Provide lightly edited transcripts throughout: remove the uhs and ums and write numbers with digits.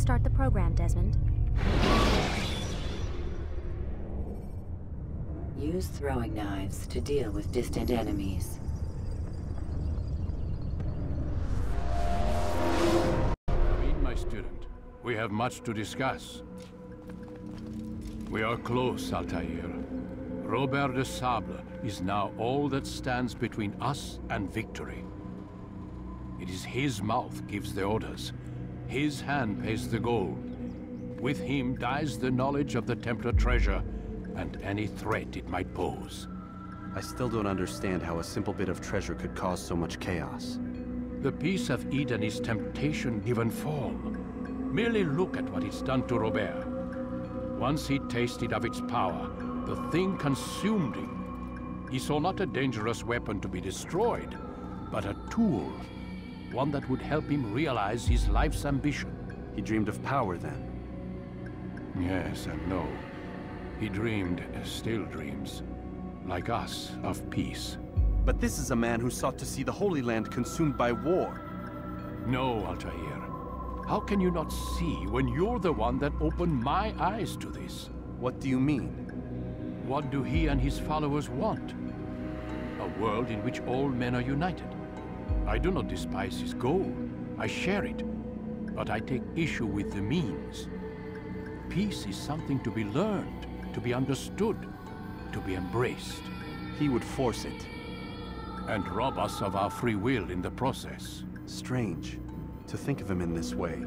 start the program, Desmond. Use throwing knives to deal with distant enemies. Come in, my student. We have much to discuss. We are close, Altair. Robert de Sable is now all that stands between us and victory. It is his mouth gives the orders. His hand pays the gold. With him dies the knowledge of the Templar treasure and any threat it might pose. I still don't understand how a simple bit of treasure could cause so much chaos. The peace of Eden is temptation given form. Merely look at what it's done to Robert. Once he tasted of its power, the thing consumed him. He saw not a dangerous weapon to be destroyed, but a tool. One that would help him realize his life's ambition. He dreamed of power then? Yes and no. He dreamed, still dreams, like us, of peace. But this is a man who sought to see the Holy Land consumed by war. No, Altair. How can you not see when you're the one that opened my eyes to this? What do you mean? What do he and his followers want? A world in which all men are united. I do not despise his goal. I share it. But I take issue with the means. Peace is something to be learned, to be understood, to be embraced. He would force it. And rob us of our free will in the process. Strange, to think of him in this way.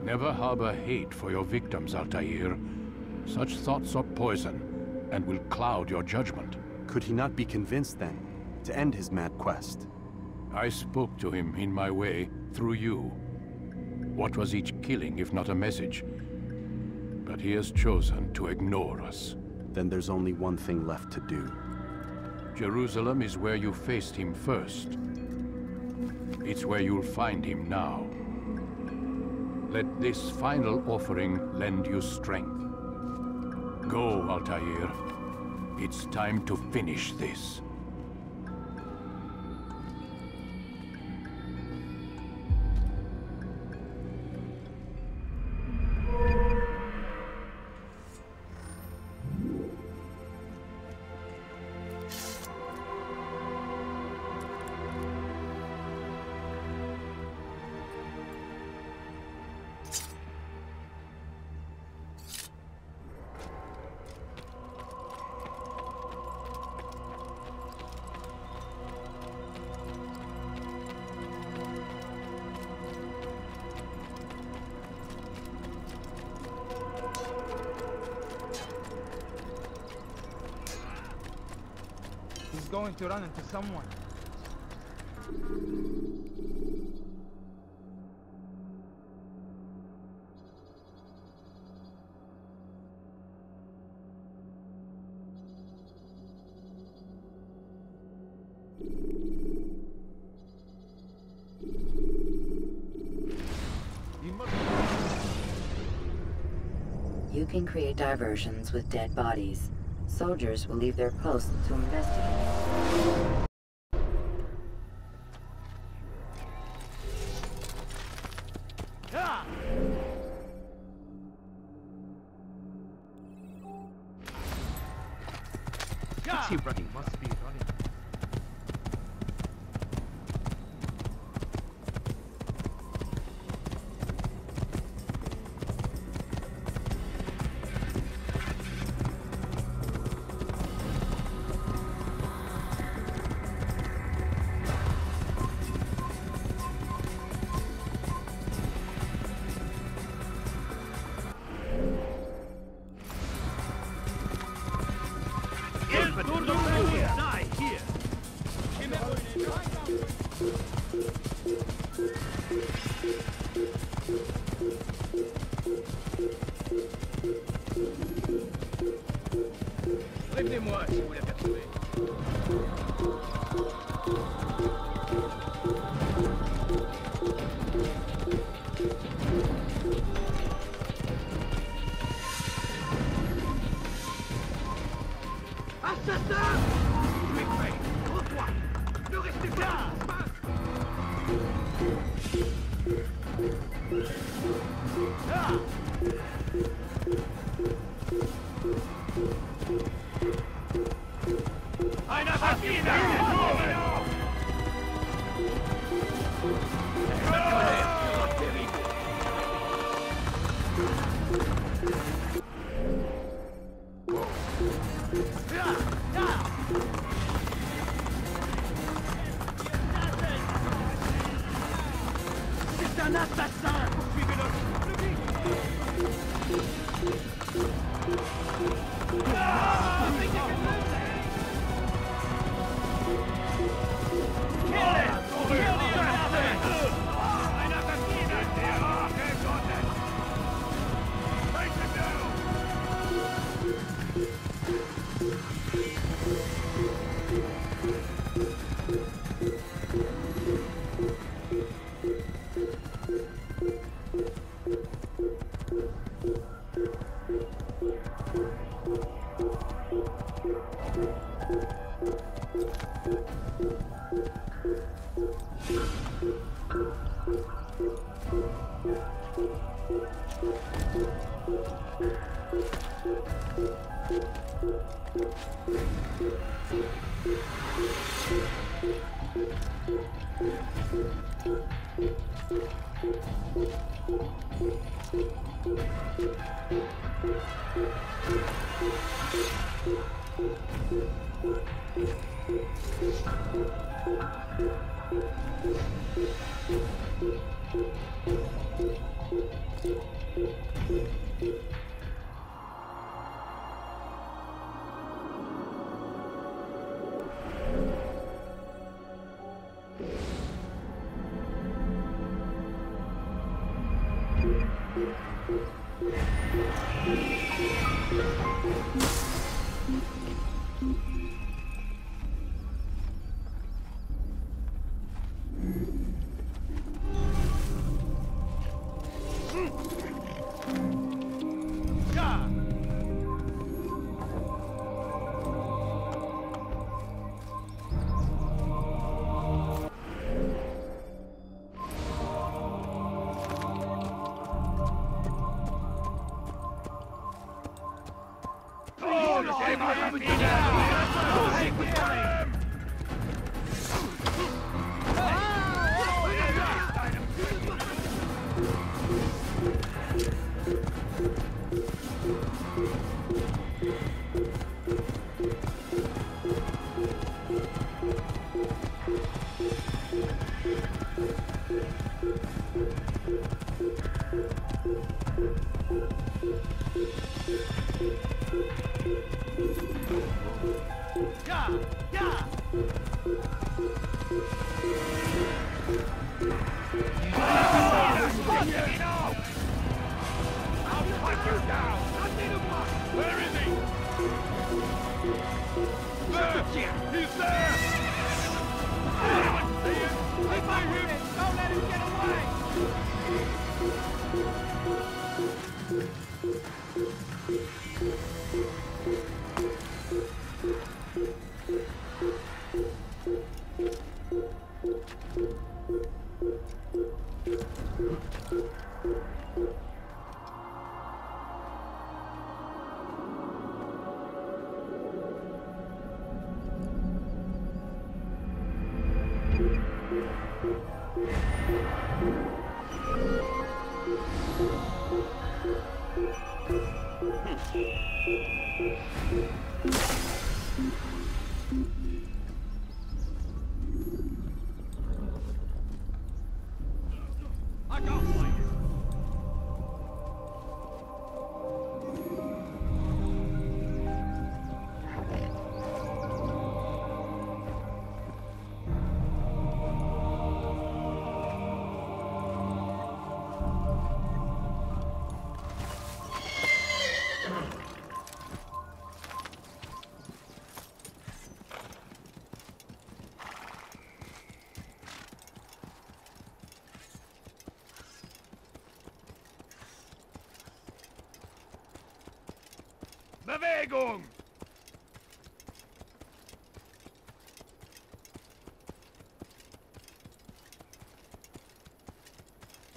Never harbor hate for your victims, Altair. Such thoughts are poison, and will cloud your judgment. Could he not be convinced, then, to end his mad quest? I spoke to him in my way, through you. What was each killing, if not a message? But he has chosen to ignore us. Then there's only one thing left to do. Jerusalem is where you faced him first. It's where you'll find him now. Let this final offering lend you strength. Go, Altair. It's time to finish this. He's going to run into someone. You can create diversions with dead bodies. Soldiers will leave their posts to investigate. What's he running? Must be running. Prévenez-moi si vous l'apercevez. Assassin! Tu es prêt? Rends-toi! Ne restez pas là! Einer Maschine! C'est un assassin! Poursuivez-le! Bewegung!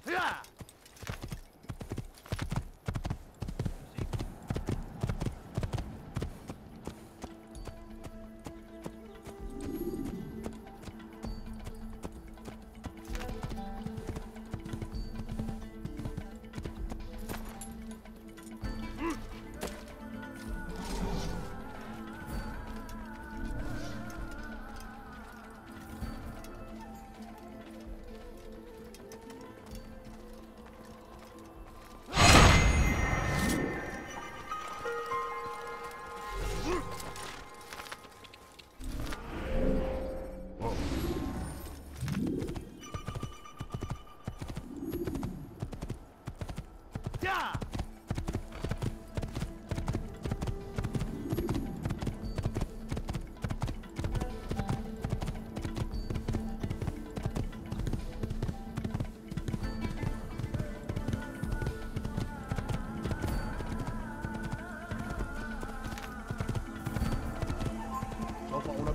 Ja!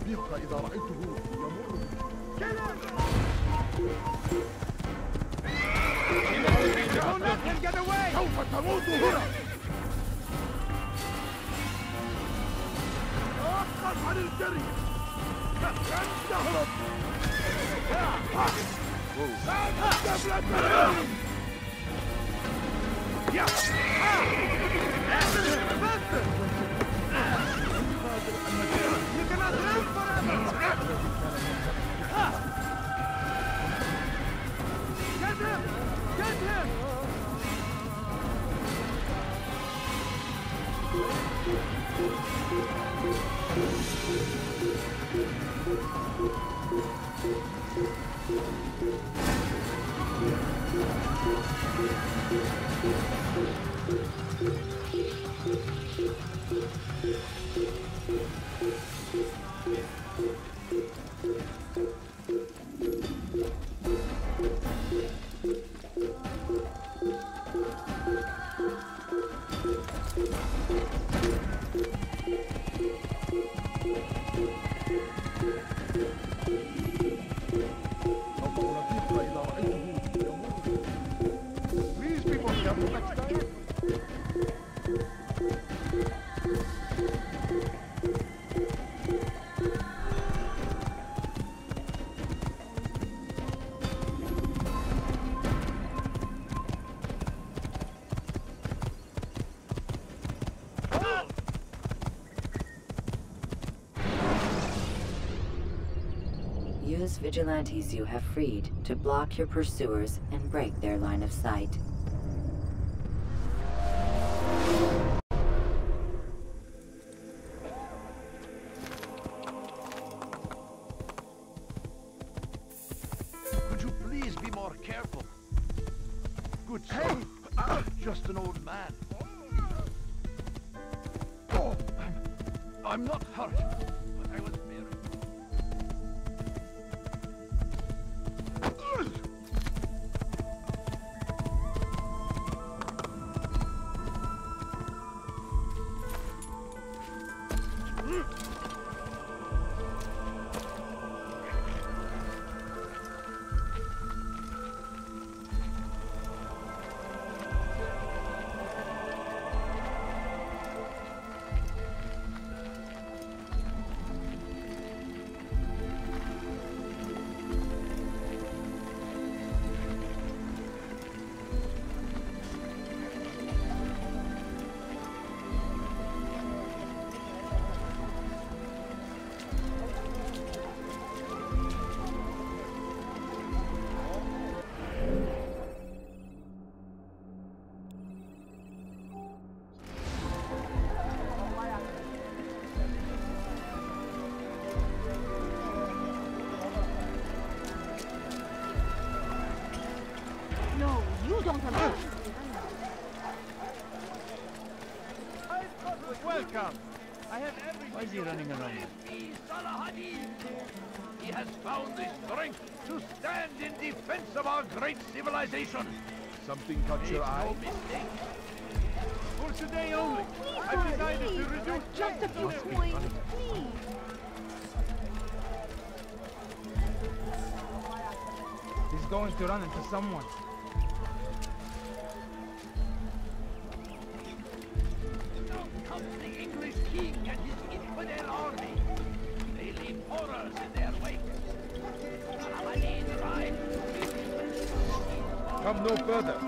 رفيقك إذا رأيته يمر Don't let him get away! سوف تموت هنا. توقف عن الجري. لن تهرب. You cannot live forever! Get him! Get him! Please be more careful next time. Use vigilantes you have freed to block your pursuers and break their line of sight. Could you please be more careful? Good sir. Just an old man. Oh, I'm not hurt, but I was very... No, you don't have Welcome. I have everything. Why is he running around? He has found the strength to stand in defense of our great civilization. Something caught your eye? No mistake. For today only, I decided to reduce just a few coins, please. He's going to run into someone. Now comes the English king and his infidel army. They leave horrors in their wake. Saladin arrives. Come no further.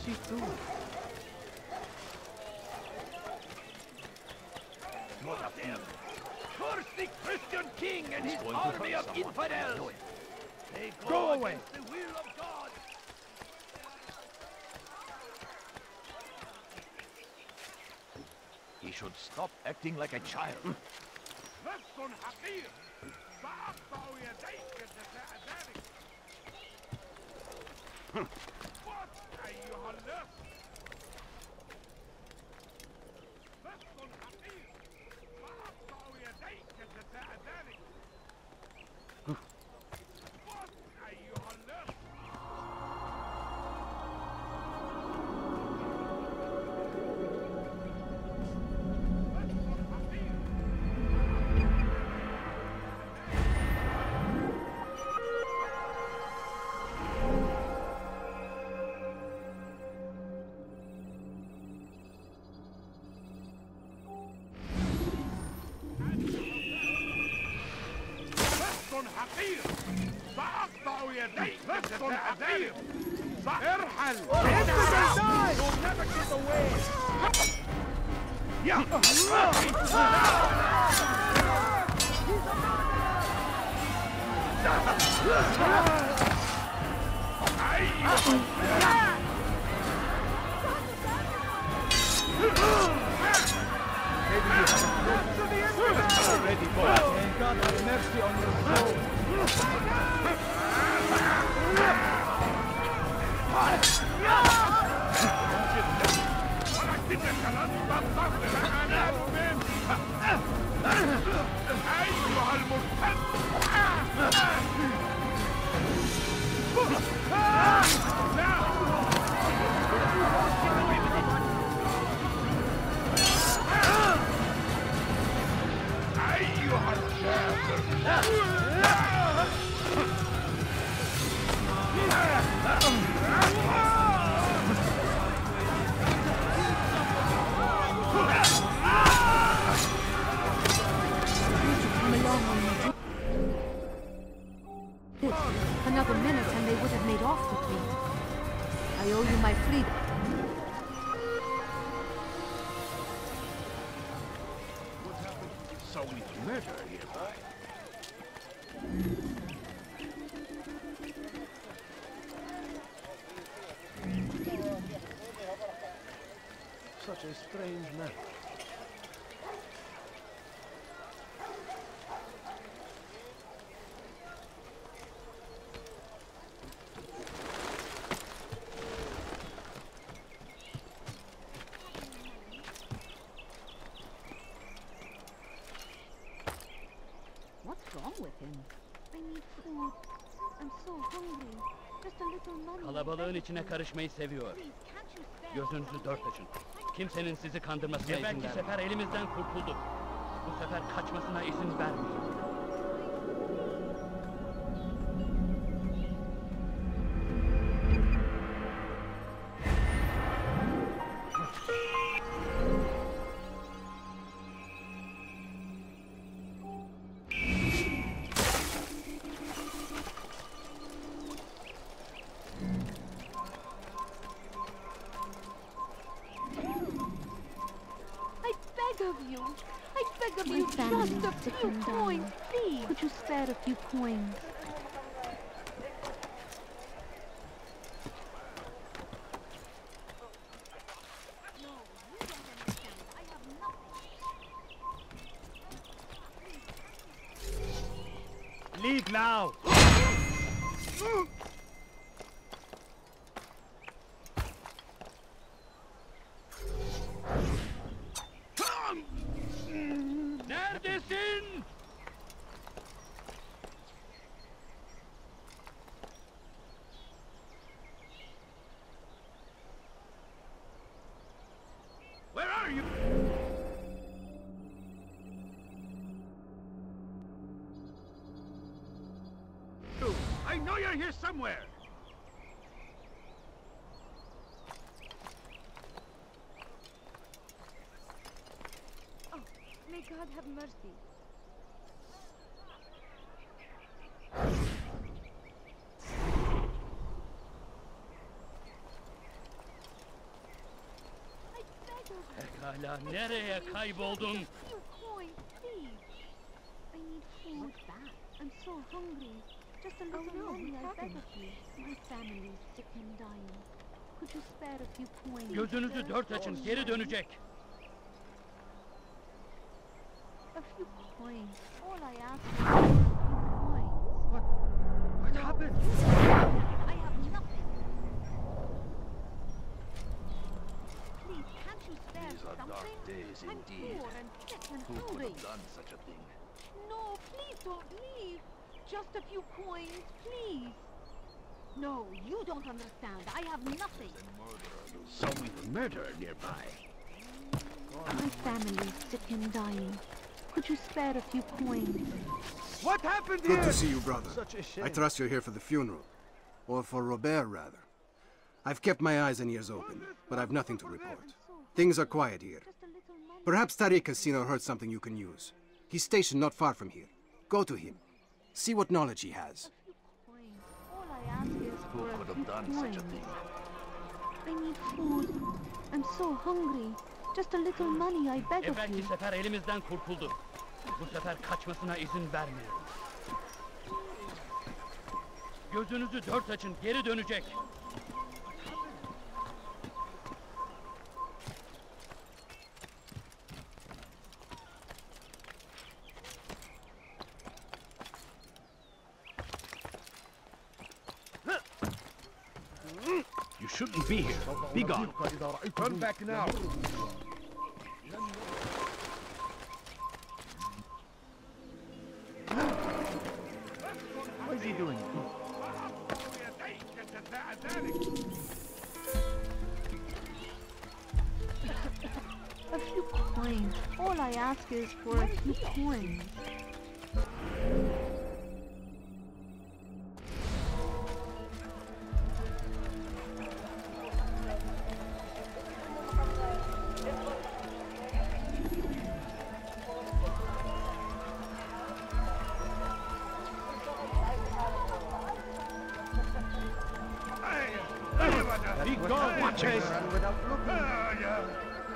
see through. What up there? Curse the Christian king and his army of infidels! They Go away. against the will of God! He should stop acting like a child. ارحل! انت ازاي؟ You'll never get away! Ready, boy. May God have mercy on your soul. Another minute and they would have made off with me. I owe you my freedom. So we murder hereby. Such a strange man. What's wrong with him? I need food. I'm so hungry. Just a little money. Kalabalığın içine karışmayı seviyor. Please, can't you spare? Gözünüzü dört açın. Kimsenin sizi kandırmasına izin vermeyin. Evvelki sefer elimizden kurtulduk. Bu sefer kaçmasına izin vermeyin. I beg of you, just a few coins, please. Could you spare a few coins? No, you don't understand. I have nothing. Leave now! Neredesin? Where are you? I know you're here somewhere. Oh, may God have mercy. Hala nereye kayboldun? Few coins, please. I need food. What's that? I'm so hungry. Just a little money, I beg of you. My family's sick and dying. Could you spare a few coins? Gözünüzü sir? dört açın, geri dönecek. A few coins. All I ask is for a few coins. What happened? I have nothing. Please, can't you spare These are something? dark days I'm indeed. poor and sick and Who could hungry. have done such a thing? No, please don't leave. Just a few coins, please. No, you don't understand. I have nothing. Some murder nearby. My family's sick and dying. Could you spare a few coins? What happened here? Good to see you, brother. Such a shame. I trust you're here for the funeral. Or for Robert, rather. I've kept my eyes and ears open, but I've nothing to report. Things are quiet here. Just a little money. Perhaps Tariq has seen or heard something you can use. He's stationed not far from here. Go to him. See what knowledge he has. Coins. All I ask is Who for a could few have done coins. such a thing? I need food. I'm so hungry. Just a little money, I beg of Evvelki you. sefer elimizden kurtuldu. Bu sefer kaçmasına izin vermiyorum. Gözünüzü dört açın, geri dönecek. You shouldn't be here. Be gone. Turn back now. What is he doing? A few coins. All I ask is for a few coins. Be gone, Watch it. without looking.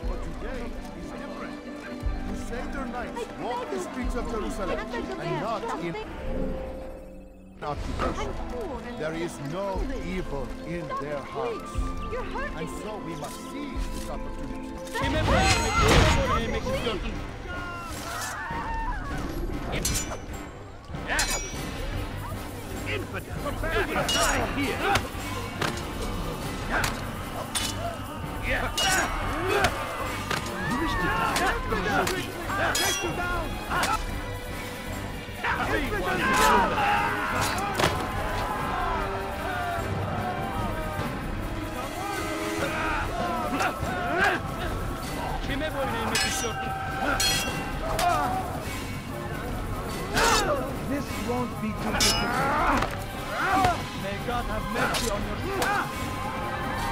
But today is different. Crusader knights walk the streets of Jerusalem and not in occupation. There is no evil in their hearts. You're hurting And so we must seize this opportunity. Kime boyun eğmek istiyorsun? Infidel! Prepare to die here! You wish to die? Take you down! Kime boyun eğmek istiyorsun? This won't be too difficult. May God have mercy on your soul.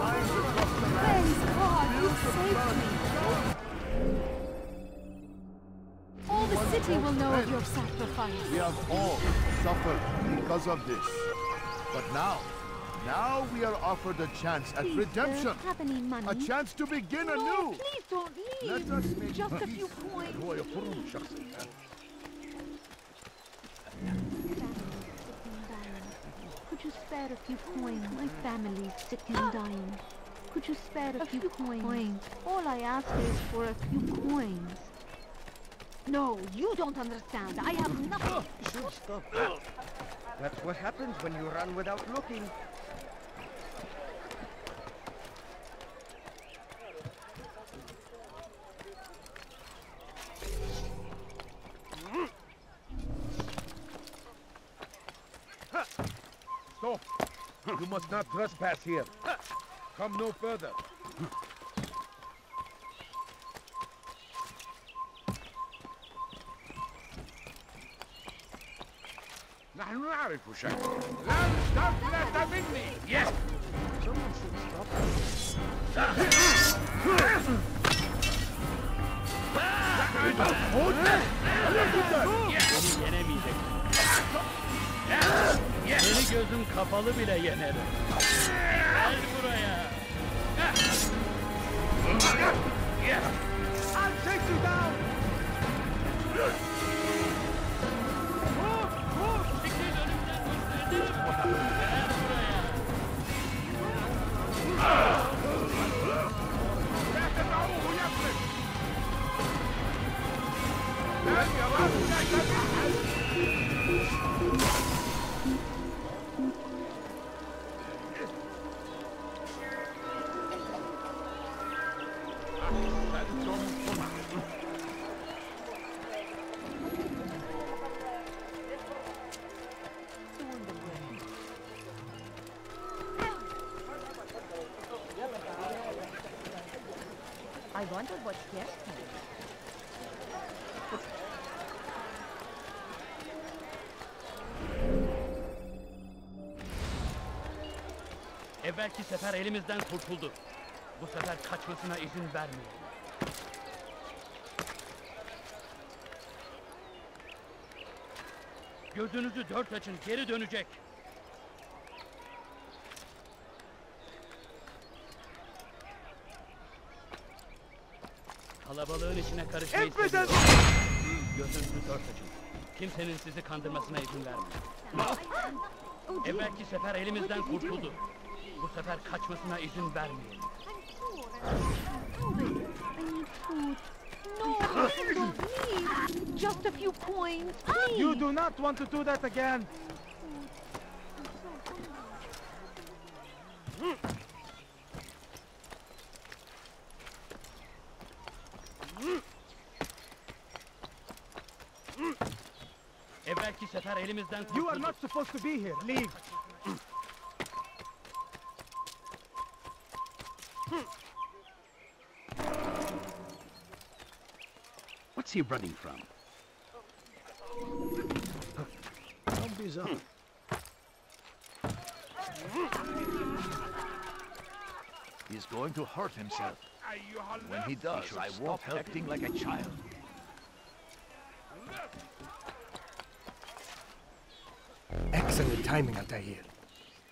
Praise God, you saved me. All the city will know of your sacrifice. We have all suffered because of this. But now we are offered a chance at Please, redemption. sir, have any money? A chance to begin No, anew. please don't leave. Let us make Just a peace. few coins. هو يقرهم شخصيا. Could you spare a few coins? My family's sick and dying. Could you spare a few coins? All I ask is for a few coins. No, you don't understand. I have nothing. You should stop. That's what happens when you run without looking. Stop! You must not trespass here. Come no further. نحن نعرف شيء. لا تفلت مني. Yes. Someone should stop this. Yenemeyecek. Seni gözüm kapalı bile yenerim. Gel buraya. I'll take you down! I wondered what scares me. Evvelki sefer elimizden kurtuldu. Bu sefer kaçmasına izin vermeyelim. Gözünüzü dört açın, geri dönecek. Kalabalığın içine karışmayı seviyorum. Gözünüzü dört açın. Kimsenin sizi kandırmasına izin vermeyin. Evvelki sefer elimizden kurtuldu. Bu sefer kaçmasına izin vermeyin. I need food. No, don't leave. Just a few coins, please. You do not want to do that again. Evvelki sefer elimizden kurtuldu. You are not supposed to be here. Leave. What's he running from? How bizarre. He's going to hurt himself. When he does, I won't help acting like a child. Excellent timing, Altair.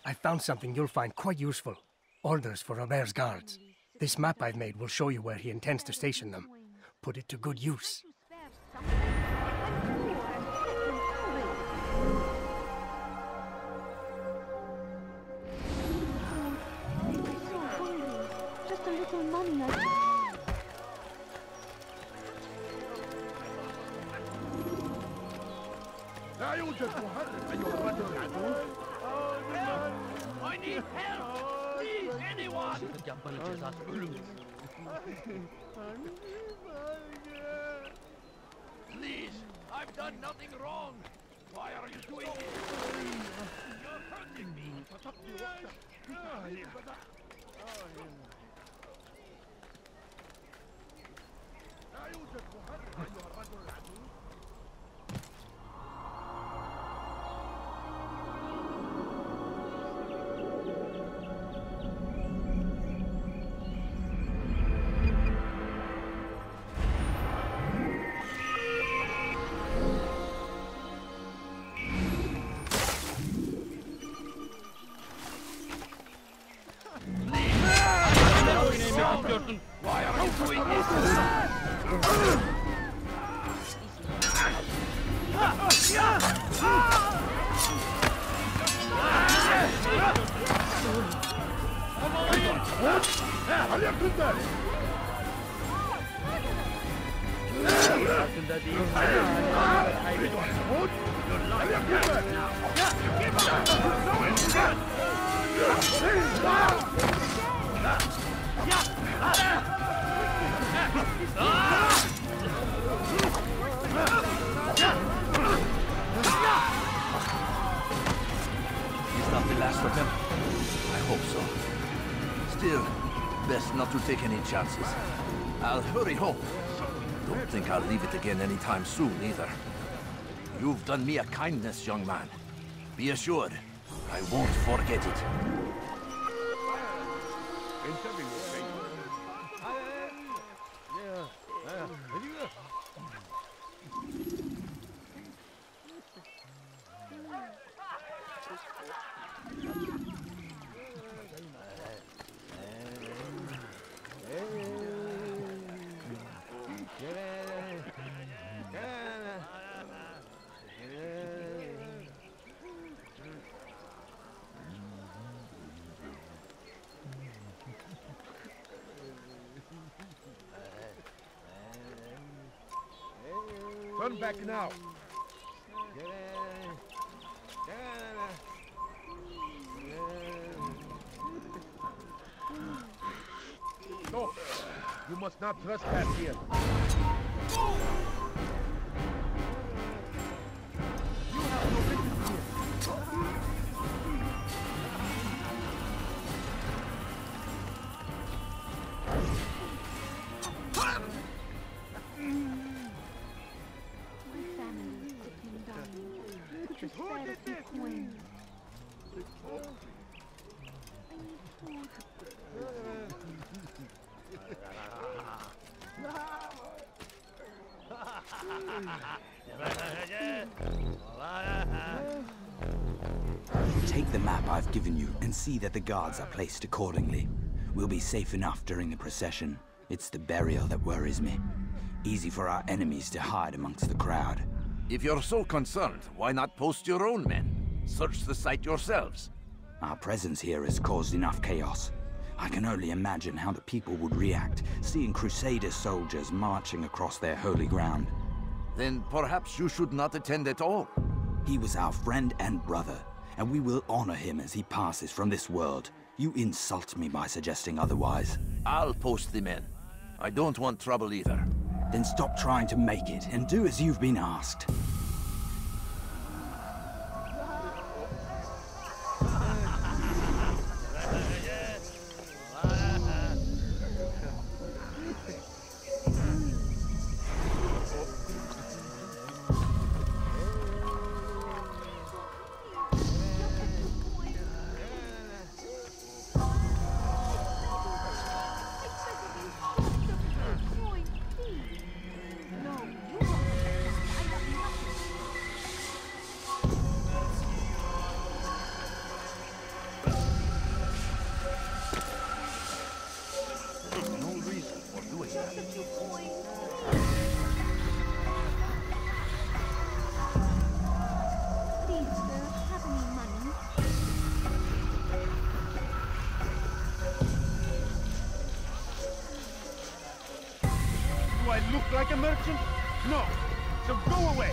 I found something you'll find quite useful. Orders for Robert's guards. This map I've made will show you where he intends to station them. Put it to good use. Just a little money, لا يوجد مهرب أيها الرجل العجوز. I need help! Please, anyone! Hırsızlık yapmanın cezası ölümdür. Please, I've done nothing wrong. Why are you doing this? You're hurting me. لا يوجد مهرب أيها الرجل العجوز. Why are you doing this? Farkında değilsin. He's not the last of them. I hope so. Still, best not to take any chances. I'll hurry home. Don't think I'll leave it again anytime soon, either. You've done me a kindness, young man. Be assured, I won't forget it. Turn back now. No, you must not trespass here. You have no business here. Just spare a few coins. Take the map I've given you and see that the guards are placed accordingly. We'll be safe enough during the procession. It's the burial that worries me. Easy for our enemies to hide amongst the crowd. If you're so concerned, why not post your own men? Search the site yourselves. Our presence here has caused enough chaos. I can only imagine how the people would react, seeing Crusader soldiers marching across their holy ground. Then perhaps you should not attend at all. He was our friend and brother, and we will honor him as he passes from this world. You insult me by suggesting otherwise. I'll post the men. I don't want trouble either. Then stop trying to make it, and do as you've been asked. Do I look like a merchant? No. So go away.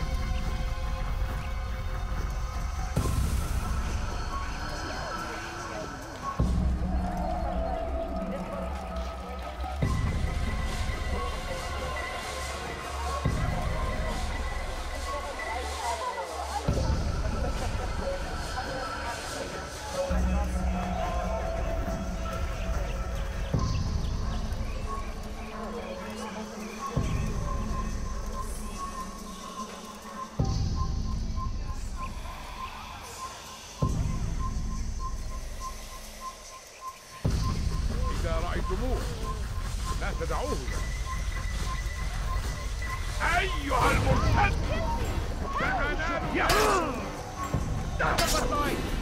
إذا رأيتموه لا تدعوه أيها المرتد!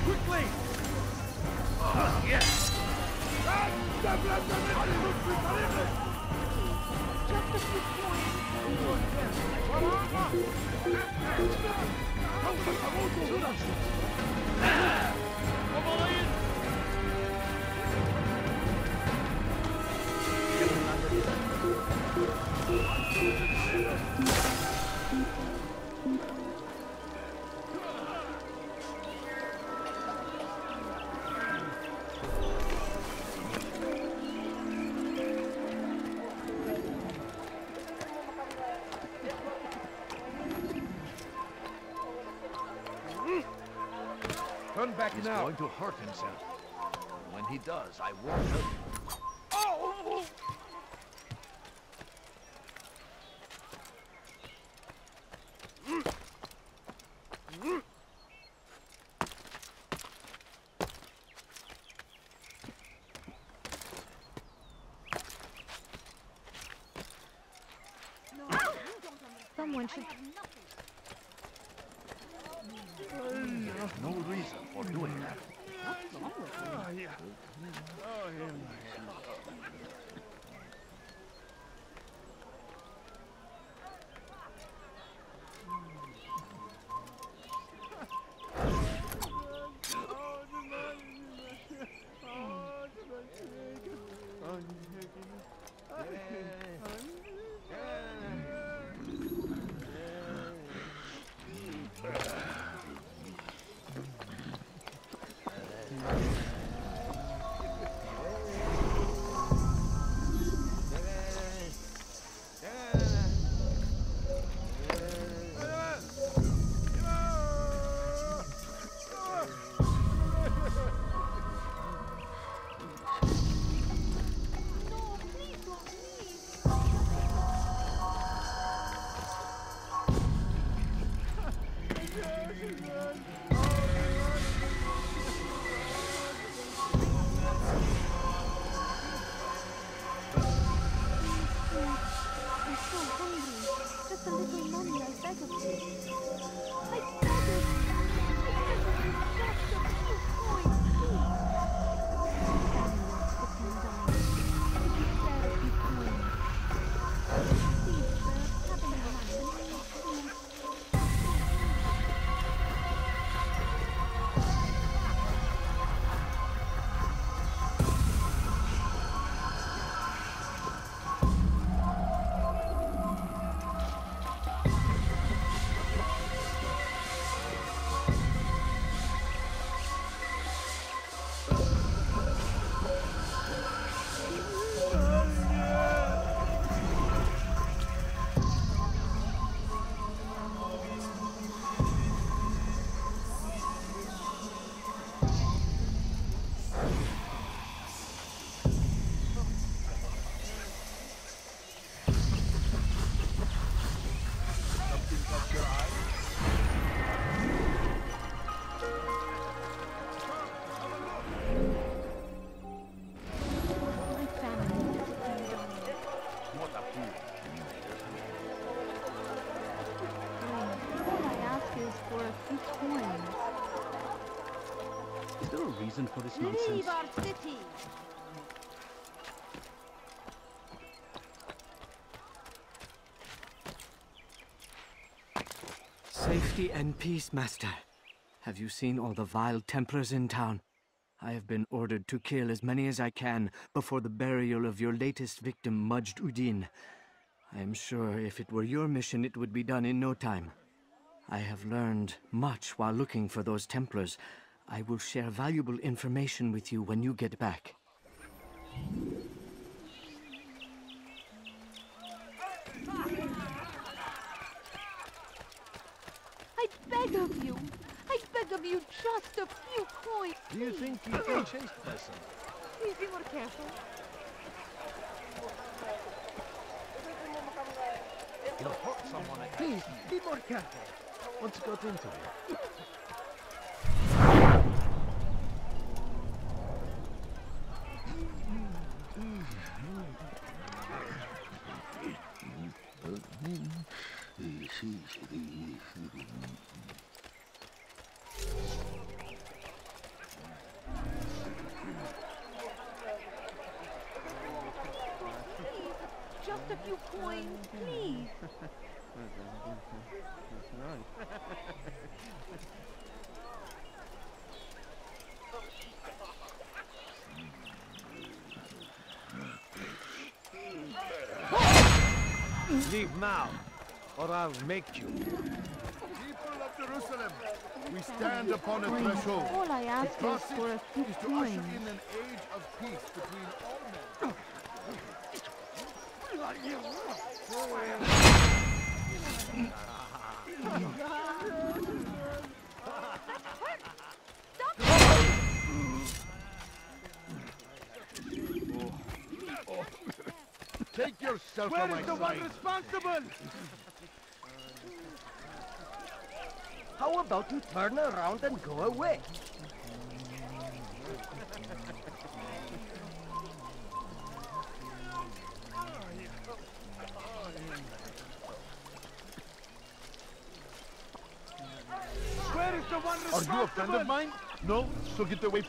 Quickly! Yes! Just a few Turn back He's now. going to hurt himself. When he does, I won't hurt him. Oh! Someone should... No reason for doing that. What's wrong with you? Oh, yeah. Oh, yeah. For this nonsense. Leave our city! Safety and peace, Master. Have you seen all the vile Templars in town? I have been ordered to kill as many as I can before the burial of your latest victim, Majd Udin. I am sure if it were your mission, it would be done in no time. I have learned much while looking for those Templars. I will share valuable information with you when you get back. I beg of you! I beg of you just a few coins! Do you think you can chase person? Please be more careful. You'll hurt someone. Please, be more careful. What's got into it? Just a few coins, please. Leave now, or I'll make you. People of Jerusalem, we stand upon a threshold. All I ask is for a few is to coins. usher in an age of peace between all men. Take yourself Where from my is the sight. one responsible? How about you turn around and go away? Are you a friend of mine? No? So get away.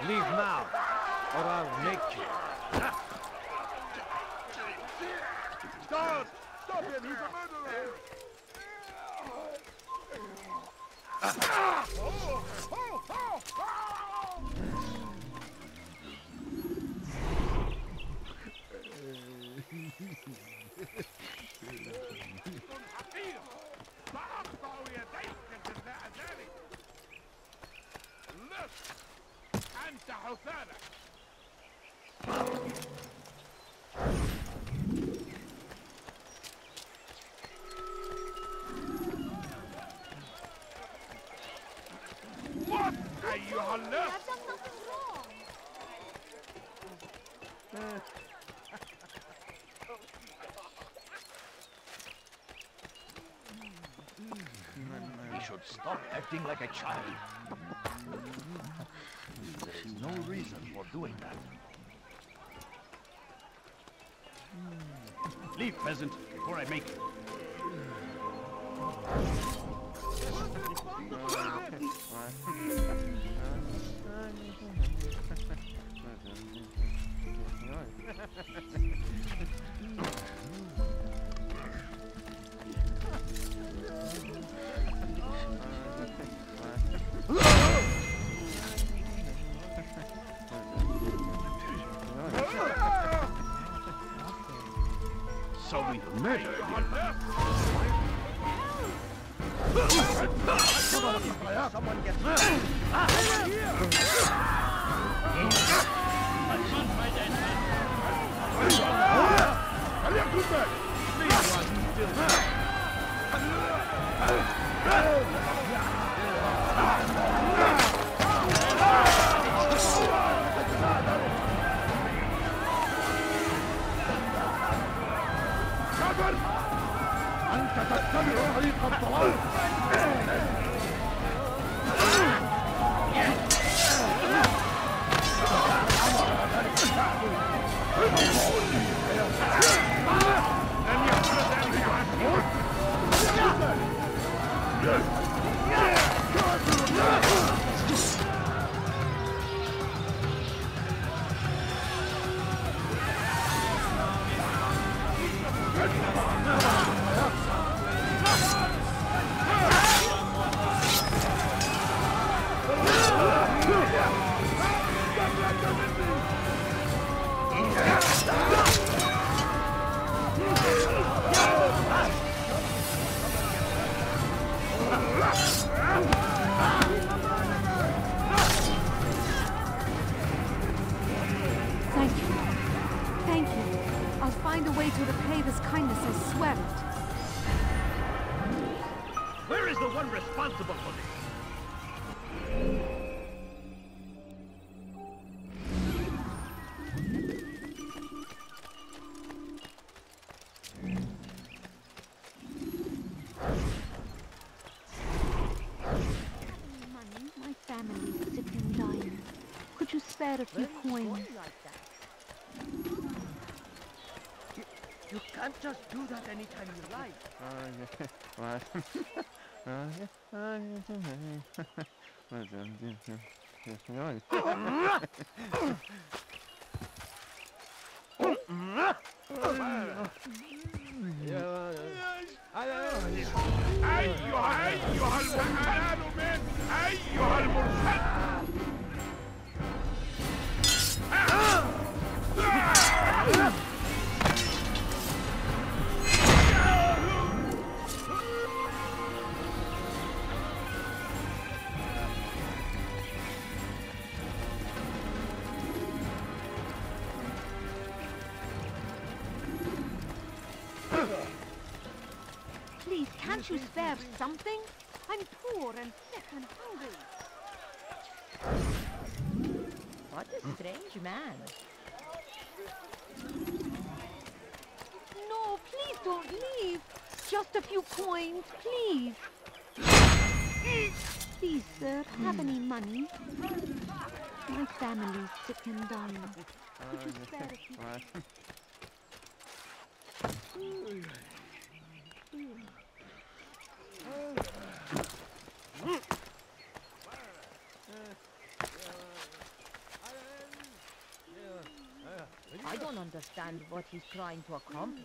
Leave now, or I'll make you. Stop! Stop him! He's a murderer! أنت حسانك. What أيها اللص؟ He should stop acting like a child. There is no reason for doing that. Leave, peasant, before I make it. So we murdered Someone get أنت تتبع طريق الضلال. لن يحدث ذلك Thank you. Thank you. I'll find a way to repay this kindness, I swear it. Where is the one responsible for this? Money, my family's sick and dying. Could you spare a few coins? You can't just do that anytime you like. أيها المحال من أيها المرتد Can't you spare something? I'm poor and sick and hungry. What a strange man. No, please don't leave. Just a few coins, please. Please, sir, have any money? My family's sick and dying. Could you spare a few? I don't understand what he's trying to accomplish.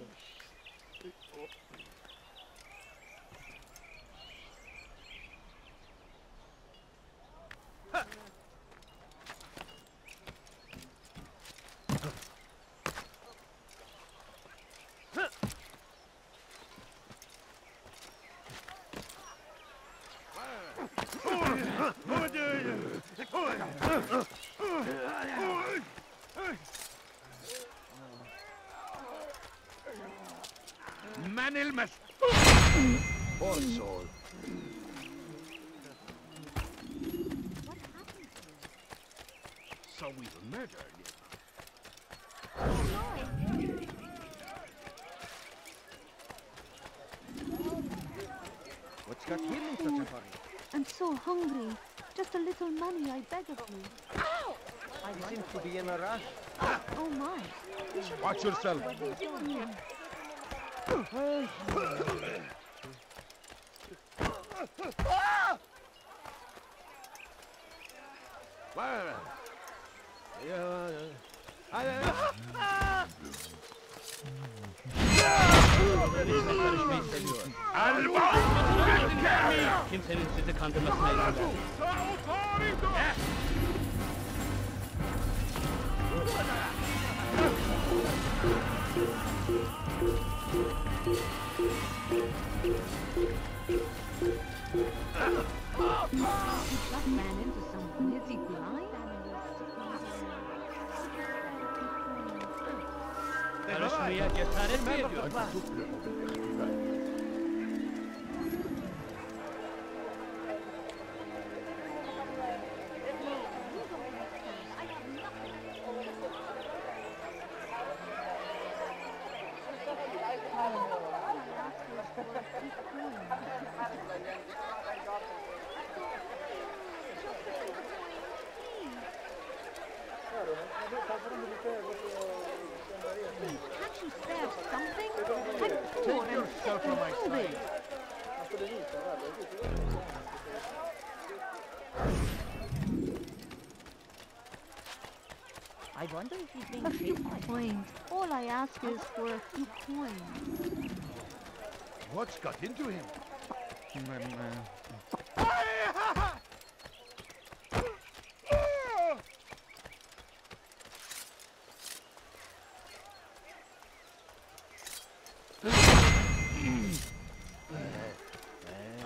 Man ilmest! Poor soul. So we were murdered. What's got him in such a hurry? I'm so hungry. Just a little money, I beg of you. He seems to be in a rush. Oh my. We should Watch yourself. what he's doing. Kimsenin sizi kandırmasına izin vermem. Just ran into someone. Is he blind? Karışmaya cesaret mi ediyor? Can't you spare something? I'm poor and sick and hungry. I wonder if he's being A few paid. coins. All I ask is for a few coins. What's got into him?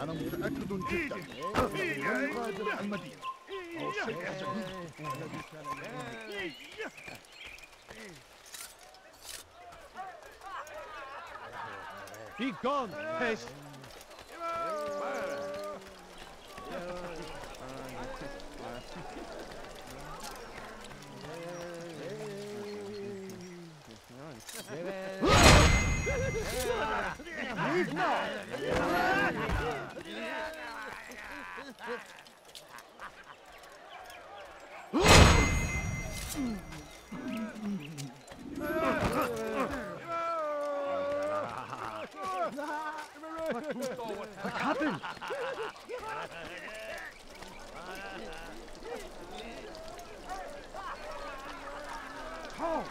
أنا متأكد جدا أنه يغادر المدينة أو سيعزل. Be gone, haste! What happened? Tom!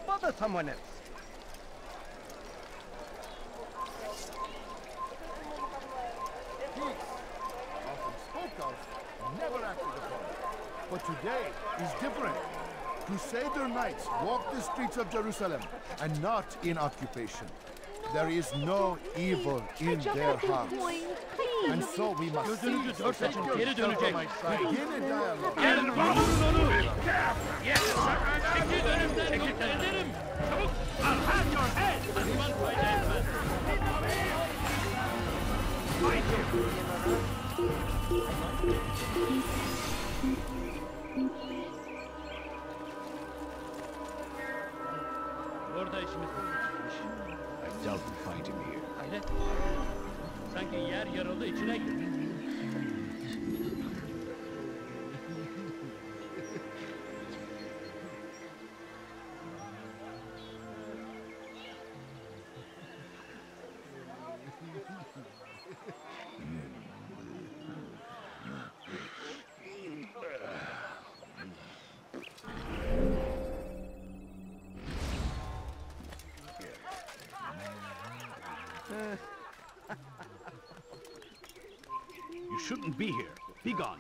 Bother someone else. Often spoke of, never acted But today is different. Crusader knights walk the streets of Jerusalem, and not in occupation. There is no evil in their hearts. And so we must Gözünüzü dört açın, geri dönecek. begin a dialogue. Gelin vurun onu! Yes! Çekil önümden, yoksa ederim! Çabuk! I'll have your head! Düşman fayda etmez. Fight him! Orada işimiz bitmiş. I doubt we find him here. Hayret. Sanki yer yarıldı, içine girdi. You shouldn't be here. Be gone.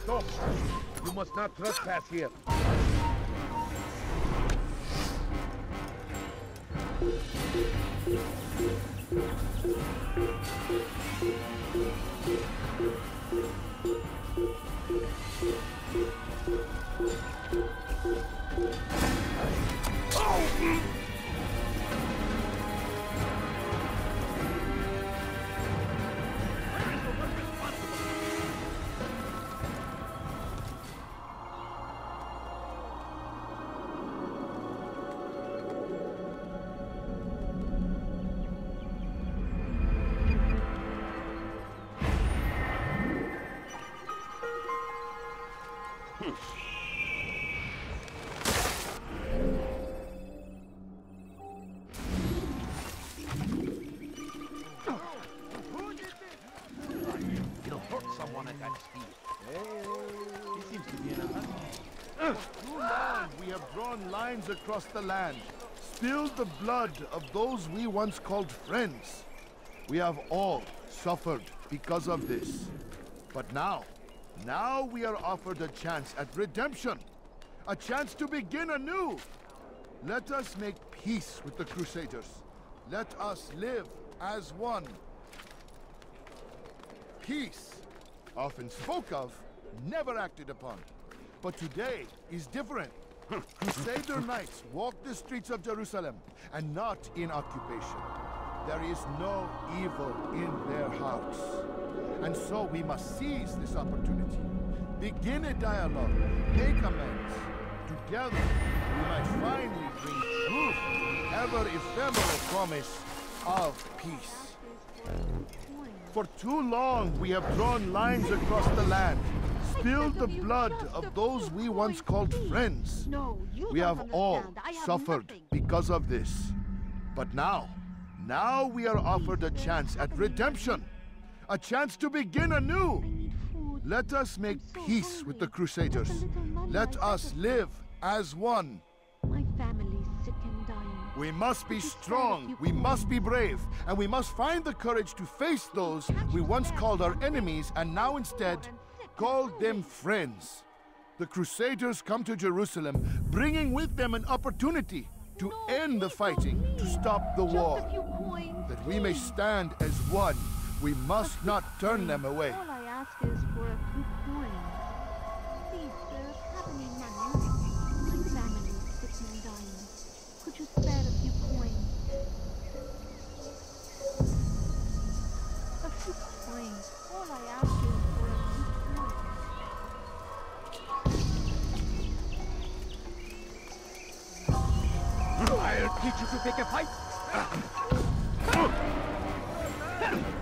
Stop! You must not trespass here. He'll hurt someone at that speed. He seems to be in a hurry. Too long we have drawn lines across the land, spilled the blood of those we once called friends. We have all suffered because of this. But now we are offered a chance at redemption. A chance to begin anew. Let us make peace with the Crusaders. Let us live as one. Peace, often spoke of, never acted upon. But today is different. Crusader knights walk the streets of Jerusalem, and not in occupation. There is no evil in their hearts. And so we must seize this opportunity. Begin a dialogue, make amends. Together, we might finally bring truth to the ever-ephemeral promise of peace. For too long, we have drawn lines across the land, spilled the blood of those we once called friends. We have all suffered because of this. But now we are offered a chance at redemption. A chance to begin anew. Let us make peace with the Crusaders. Let us live as one. My family's sick and dying. We must be strong, we must be brave, and we must find the courage to face those we once called our enemies and now instead call them friends. The Crusaders come to Jerusalem, bringing with them an opportunity to end the fighting, to stop the war. That we may stand as one, we must not turn them away. All I ask is for a few coins. Please, sir, have any money? My family's sick and dying. Could you spare a few coins? A few coins. All I ask is for a few coins. I'll teach you to pick a fight.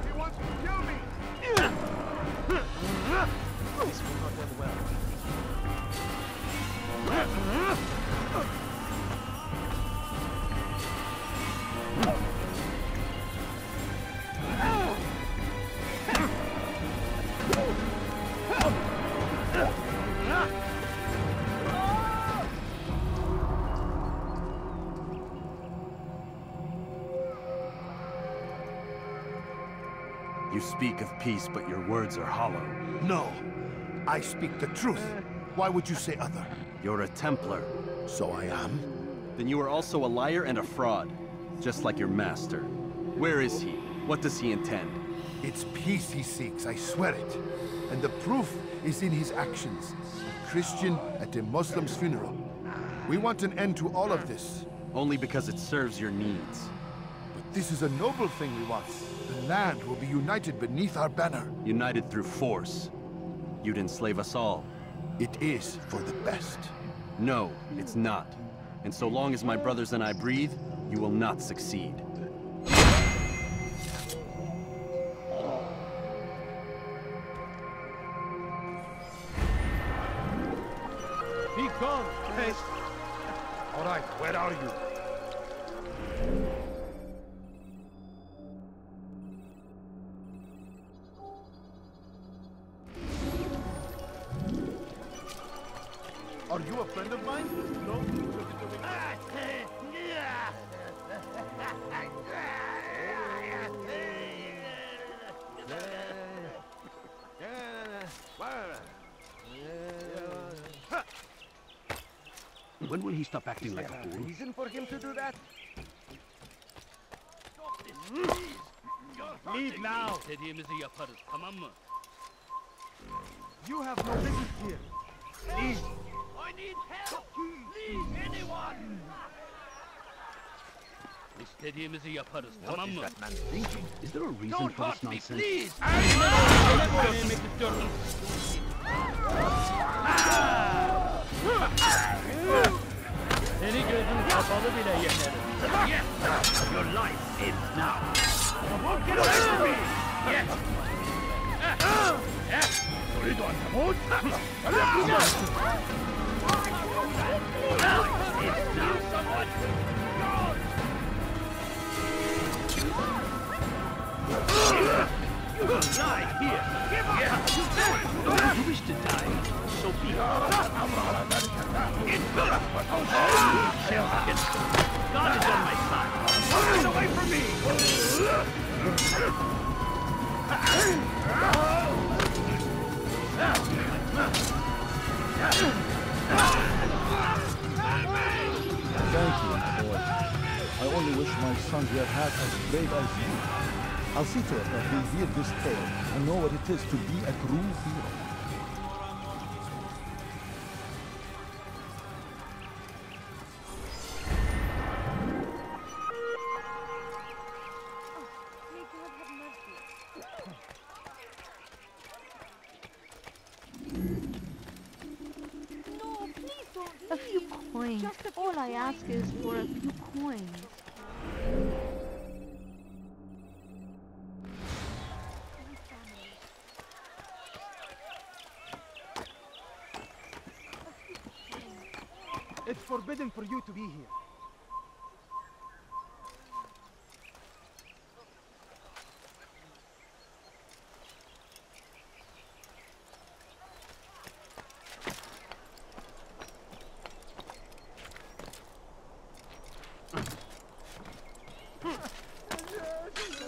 He wants to kill me! This will not end well. You speak of peace, but your words are hollow. No, I speak the truth. Why would you say other? You're a Templar. So I am? Then you are also a liar and a fraud, just like your master. Where is he? What does he intend? It's peace he seeks, I swear it. And the proof is in his actions. A Christian at a Muslim's funeral. We want an end to all of this. Only because it serves your needs. But this is a noble thing we want. The land will be united beneath our banner. United through force. You'd enslave us all. It is for the best. No, it's not. And so long as my brothers and I breathe, you will not succeed. Be gone, pest! All right, where are you? Are you a friend of mine? No? When will he stop acting like a fool? Reason for him to do that? Leave now. Dediğimizi yaparız, tamam mı? You have no business here. Leave. I need help! Please, anyone! İstediğimizi yaparız, What tamam is mı? that man thinking? Is there a reason Don't for this hurt me, nonsense? please! Denemek istiyorum. Seni gözün kapalı bile yenerim. Yes! Your life ends now! You won't get away from me! Yes! Yes! تريد أن تموت؟ You will die here! Yes! You wish to die? So be it! It's good! God is on my side! Get away from me! Thank you, my boy. I only wish my son here had as brave as you. I'll see to it that we hear this tale and know what it is to be a true hero. A few coins. All I ask is for a few coins. It's forbidden for you to be here.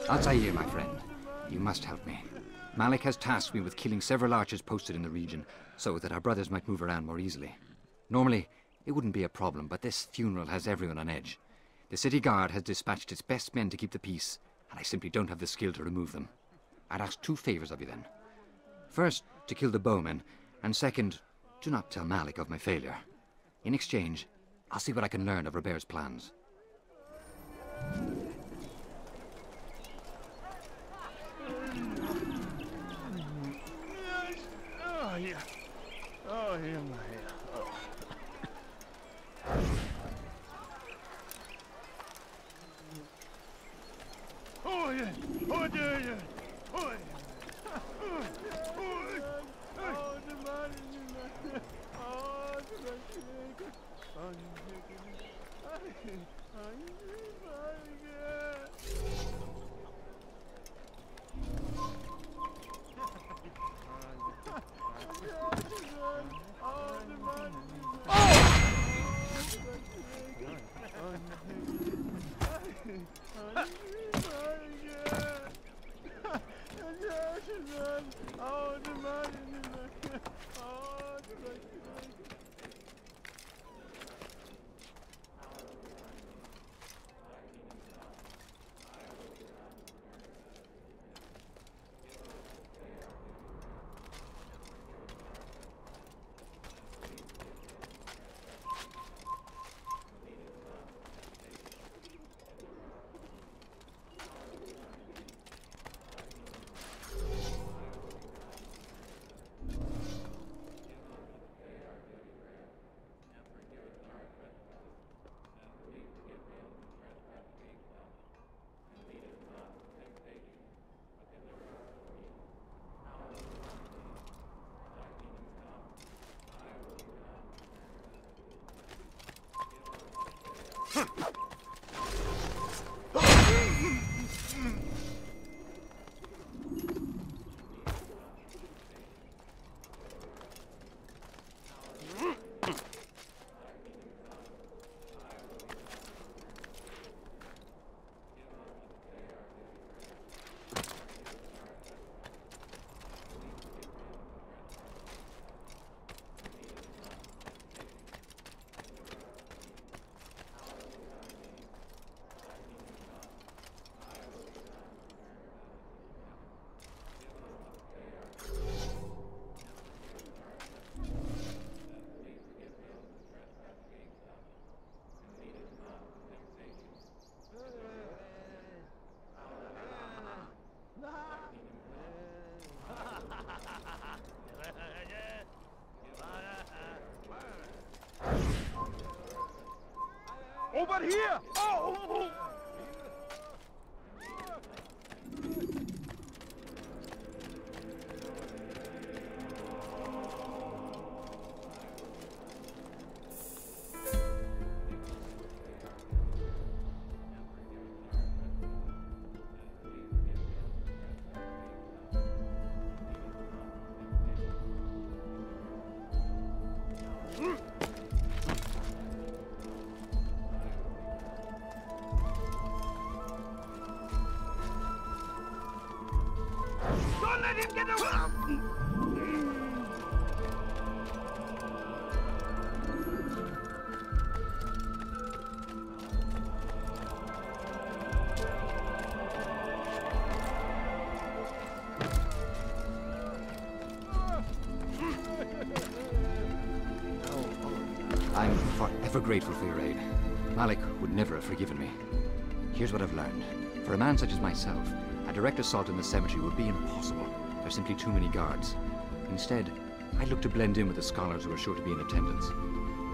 Altair, my friend, you must help me. Malik has tasked me with killing several archers posted in the region, so that our brothers might move around more easily. Normally, it wouldn't be a problem, but this funeral has everyone on edge. The city guard has dispatched its best men to keep the peace, and I simply don't have the skill to remove them. I'd ask two favors of you then. First, to kill the bowmen, and second, do not tell Malik of my failure. In exchange, I'll see what I can learn of Robert's plans. Oh, yeah. Oh, yeah, my Oh, yeah. Oh, yeah, yeah. Oh, yeah. Over here! Oh! Don't let him get away! I'm forever grateful for your aid. Malik would never have forgiven me. Here's what I've learned. For a man such as myself, a direct assault in the cemetery would be impossible. There's simply too many guards. Instead, I look to blend in with the scholars who are sure to be in attendance.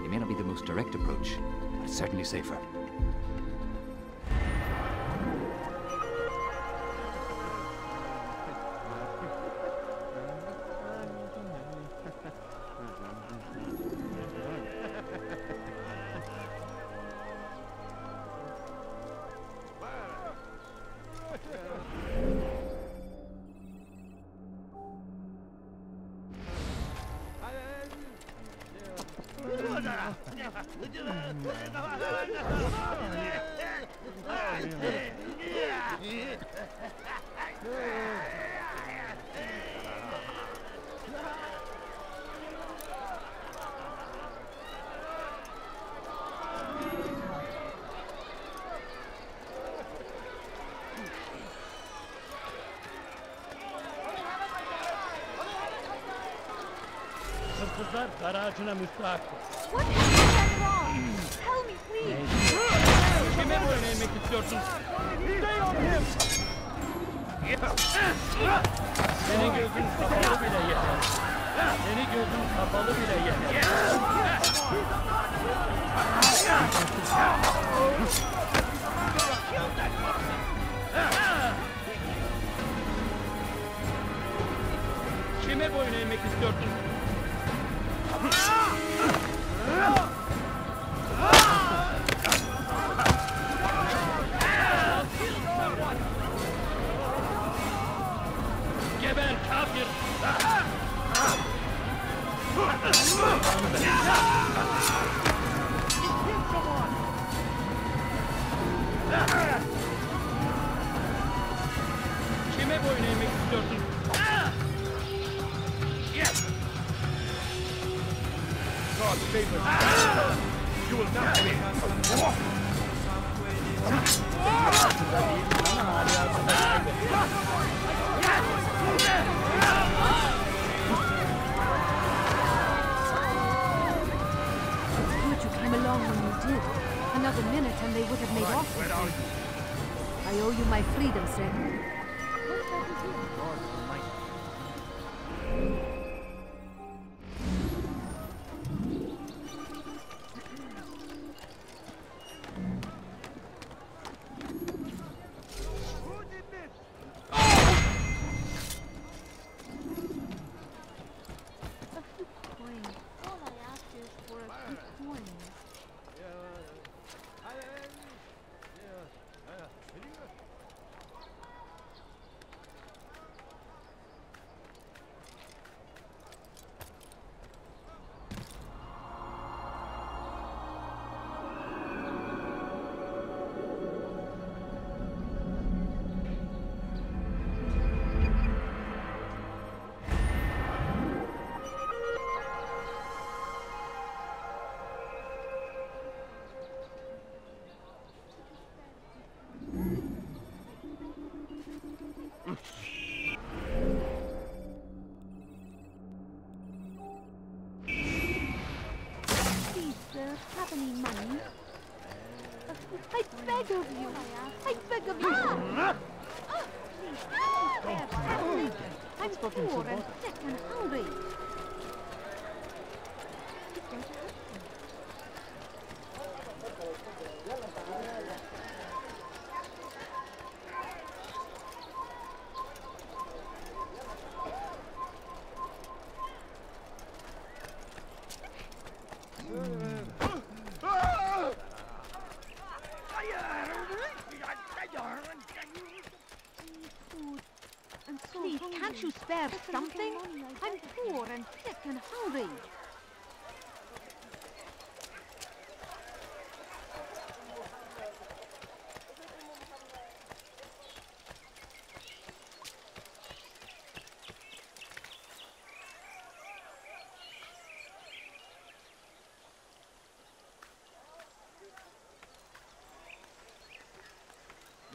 It may not be the most direct approach, but it's certainly safer. Hırsızlar dar ağacına müstahak. What have you done wrong? Tell me, please. Kime boyun eğmek istiyorsun? Stay on him! Senin gözün kapalı bile yeter. Senin gözün kapalı bile yeter. Kime boyun eğmek istiyorsun? Geber kafir! Kime boyun eğmek istiyorsun? God's favor. You will not win. Good you came along when you did. Another minute and they would have made off with you. I owe you my freedom, friend. All I ask is for a few coins. Master have any money? I beg of you! I beg of you! I'm poor and sick and hungry. Please, can't you spare something? I'm poor and sick and hungry.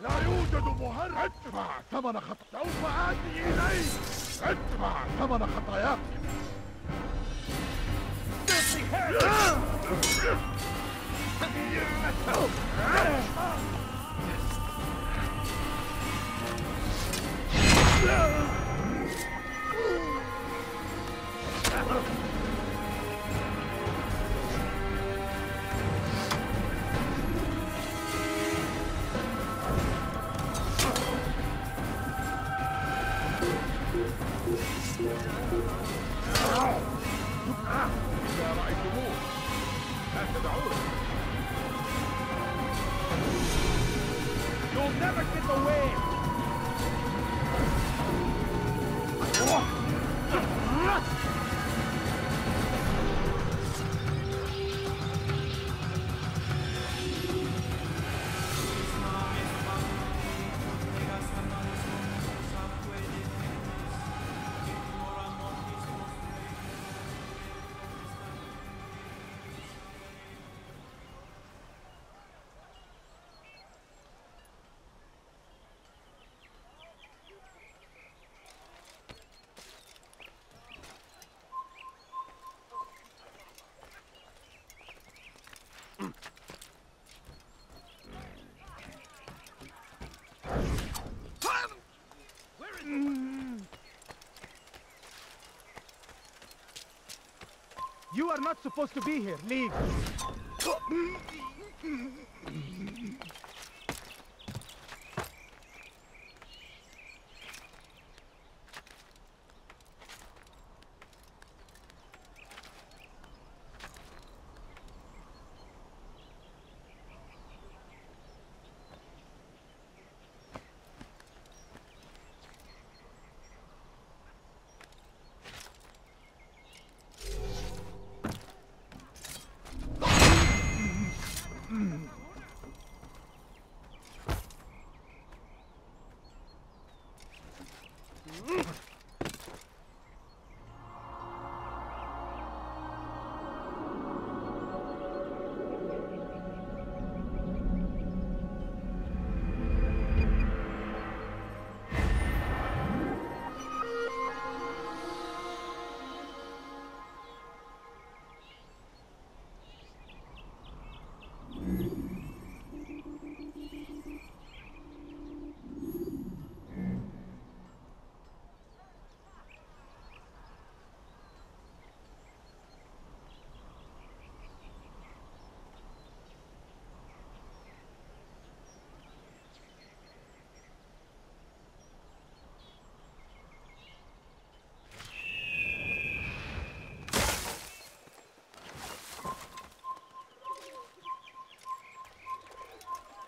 لا يوجد مهرب. ادفع ثمن خطاياك. سوف آتي إليك. ادفع ثمن خطاياك. إذا رأيتموه لا تدعوه. You'll never get away. You are not supposed to be here. Leave.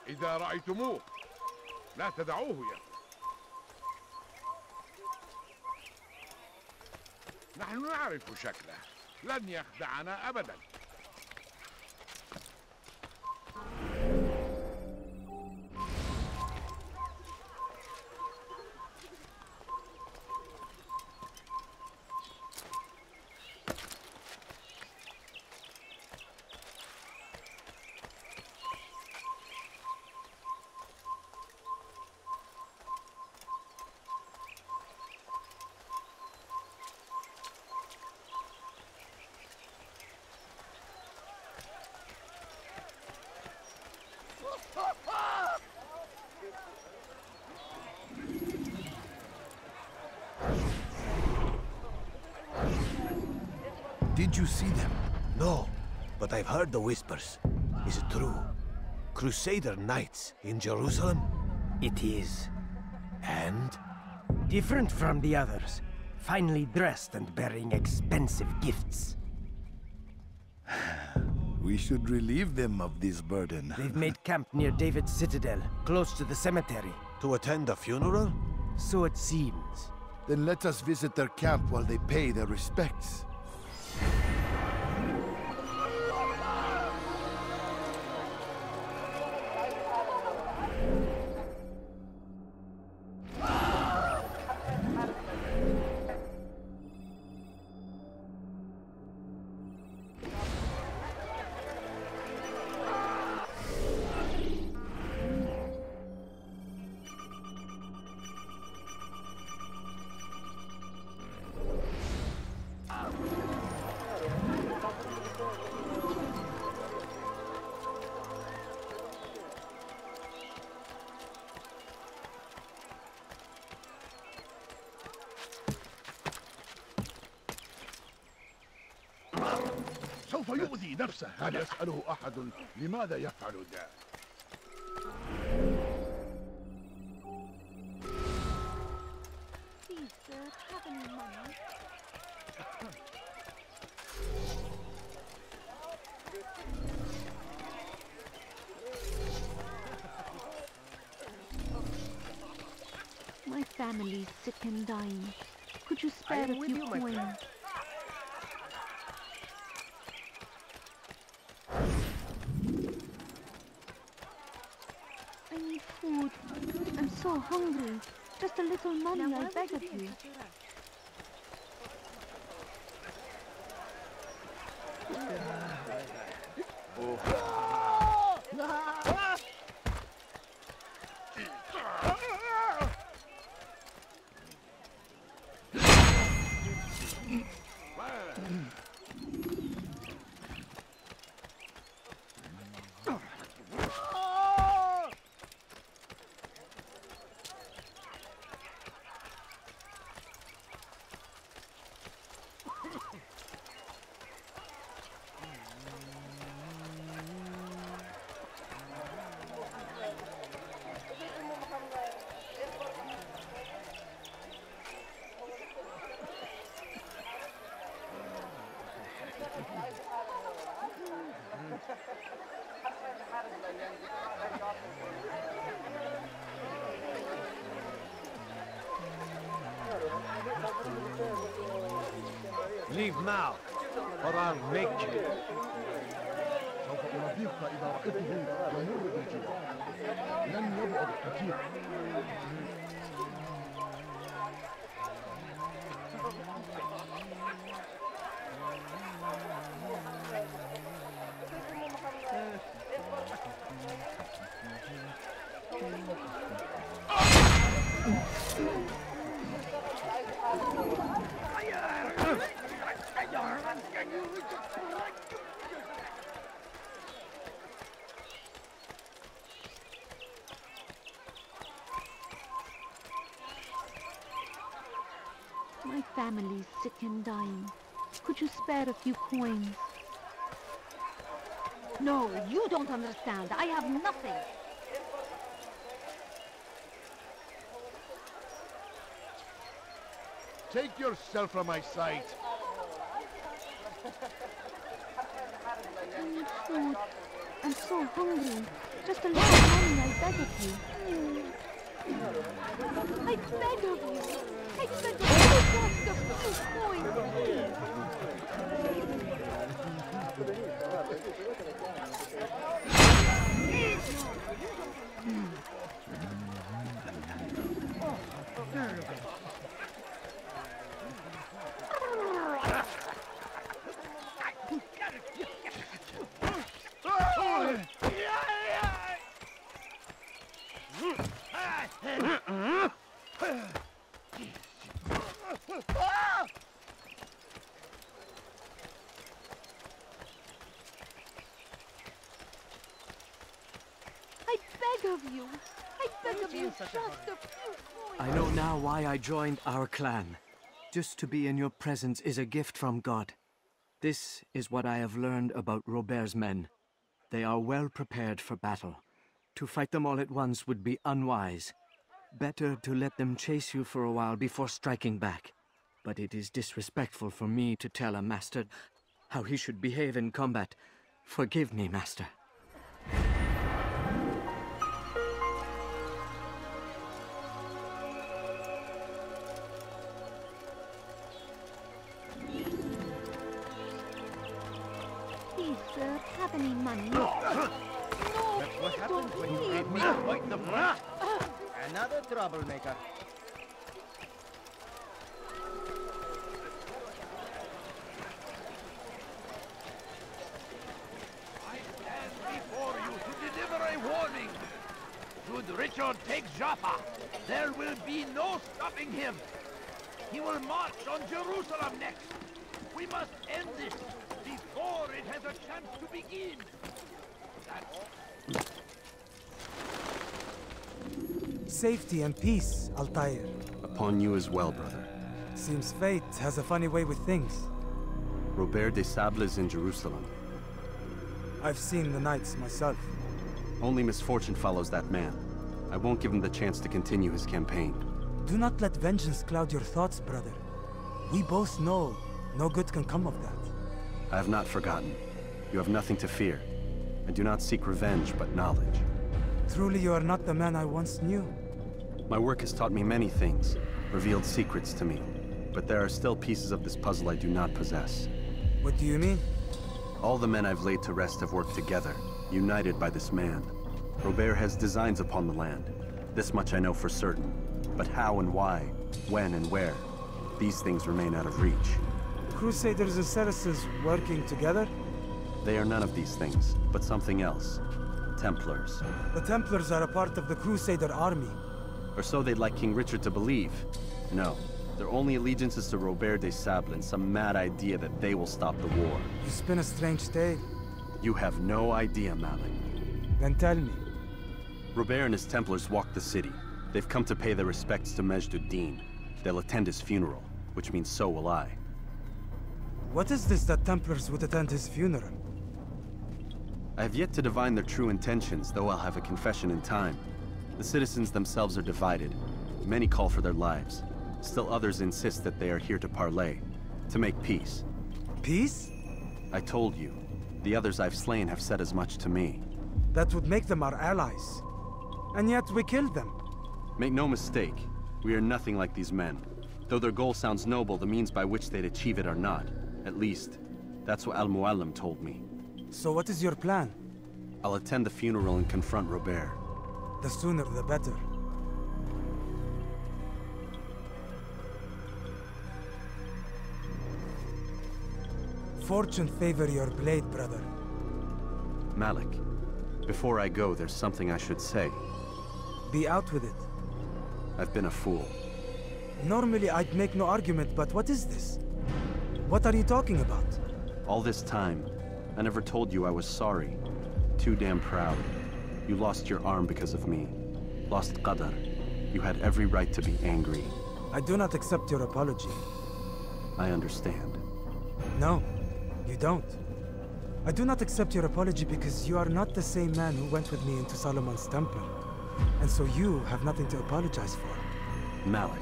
إذا رأيتموه لا تدعوه يا. نحن نعرف شكله، لن يخدعنا أبدا. Did you see them? No, but I've heard the whispers. Is it true? Crusader Knights in Jerusalem? It is. And? Different from the others. Finely dressed and bearing expensive gifts. We should relieve them of this burden. They've made camp near David's citadel, close to the cemetery. To attend a funeral? So it seems. Then let us visit their camp while they pay their respects. سوف يؤذي نفسه. هل يسأله أحد لماذا يفعل ذلك؟ Please, sir, have any money? My family's sick and dying. Could you spare a few coins? I need food. I'm so hungry. Just a little money, I beg of you. Leave now, or I'll make you. سوف أرضيك إذا رأيته يمر بالجبال. لن يبعد كثير. My family's sick and dying. Could you spare a few coins? No, you don't understand. I have nothing. Take yourself from my sight. I need food. I'm so hungry. Just a little money, I beg of you. I beg of you. I beg of you. Just a few coins, please. I know now why I joined our clan. Just to be in your presence is a gift from God. This is what I have learned about Robert's men. They are well prepared for battle. To fight them all at once would be unwise. Better to let them chase you for a while before striking back. But it is disrespectful for me to tell a master how he should behave in combat. Forgive me, master. Please, sir, have any money? That's what happens when you made me quite the brat. Another troublemaker. I stand before you to deliver a warning. Should Richard take Jaffa, there will be no stopping him. He will march on Jerusalem next. We must end this before it has a chance to begin. Safety and peace, Altair. Upon you as well, brother. Seems fate has a funny way with things. Robert de Sable is in Jerusalem. I've seen the knights myself. Only misfortune follows that man. I won't give him the chance to continue his campaign. Do not let vengeance cloud your thoughts, brother. We both know no good can come of that. I have not forgotten. You have nothing to fear. I do not seek revenge, but knowledge. Truly you are not the man I once knew. My work has taught me many things, revealed secrets to me. But there are still pieces of this puzzle I do not possess. What do you mean? All the men I've laid to rest have worked together, united by this man. Robert has designs upon the land. This much I know for certain. But how and why, when and where, these things remain out of reach. Crusaders and Saracens working together? They are none of these things, but something else. Templars. The Templars are a part of the Crusader army. Or so they'd like King Richard to believe. No, their only allegiance is to Robert de Sable and some mad idea that they will stop the war. You spin a strange tale. You have no idea, Malik. Then tell me. Robert and his Templars walk the city. They've come to pay their respects to Majd ud-Din. They'll attend his funeral, which means so will I. What is this that Templars would attend his funeral? I have yet to divine their true intentions, though I'll have a confession in time. The citizens themselves are divided. Many call for their lives. Still others insist that they are here to parley, to make peace. Peace? I told you. The others I've slain have said as much to me. That would make them our allies. And yet we killed them. Make no mistake, we are nothing like these men. Though their goal sounds noble, the means by which they'd achieve it are not. At least, that's what Al-Mualim told me. So what is your plan? I'll attend the funeral and confront Robert. The sooner the better. Fortune favor your blade, brother. Malik, before I go, there's something I should say. Be out with it. I've been a fool. Normally I'd make no argument, but what is this? What are you talking about? All this time, I never told you I was sorry. Too damn proud. You lost your arm because of me. Lost Qadar. You had every right to be angry. I do not accept your apology. I understand. No, you don't. I do not accept your apology because you are not the same man who went with me into Solomon's temple. And so you have nothing to apologize for. Malik.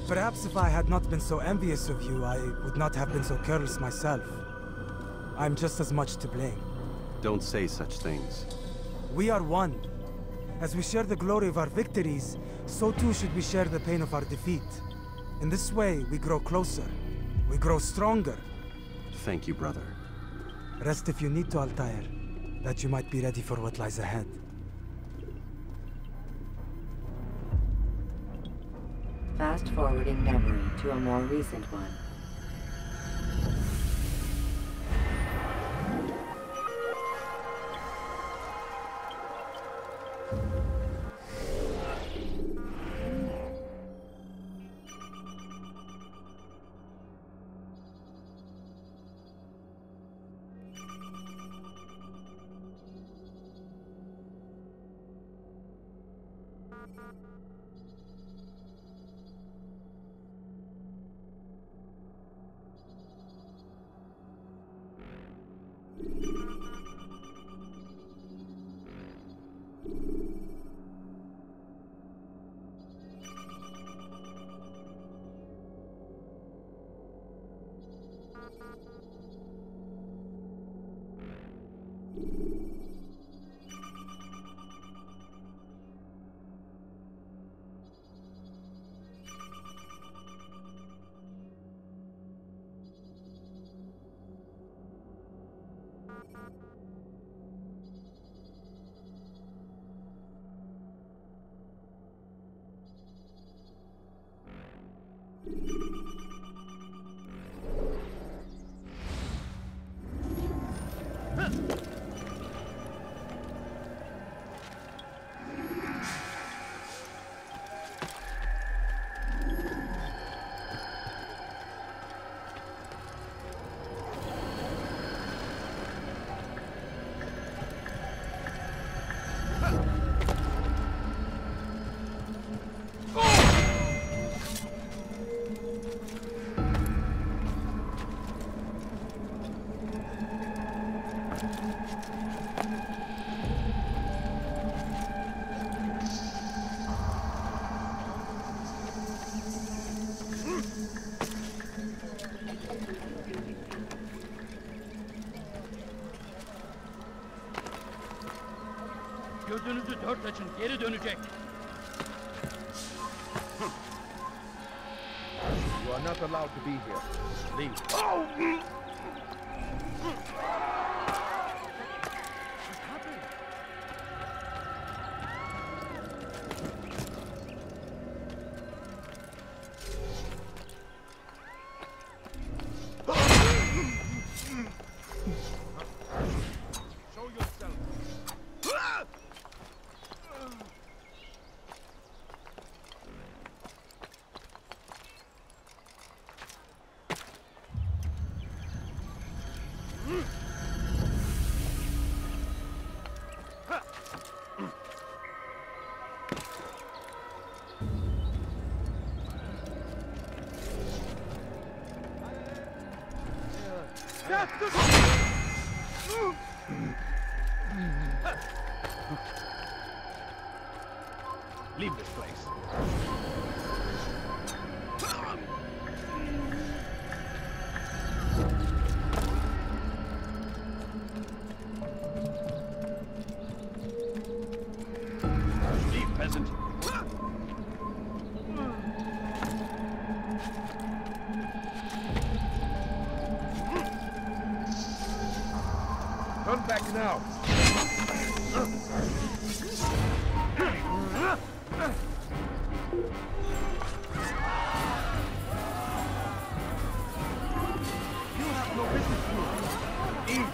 Perhaps if I had not been so envious of you, I would not have been so careless myself. I'm just as much to blame. Don't say such things. We are one. As we share the glory of our victories, so too should we share the pain of our defeat. In this way, we grow closer. We grow stronger. Thank you, brother. Rest if you need to, Altair, that you might be ready for what lies ahead. Fast-forwarding memory to a more recent one. Gözünüzü dört açın, geri dönecek. You are not allowed to be here. Leave. Show yourself. Leave this place. Leave, peasant. Turn back now. You have no business here. Eat.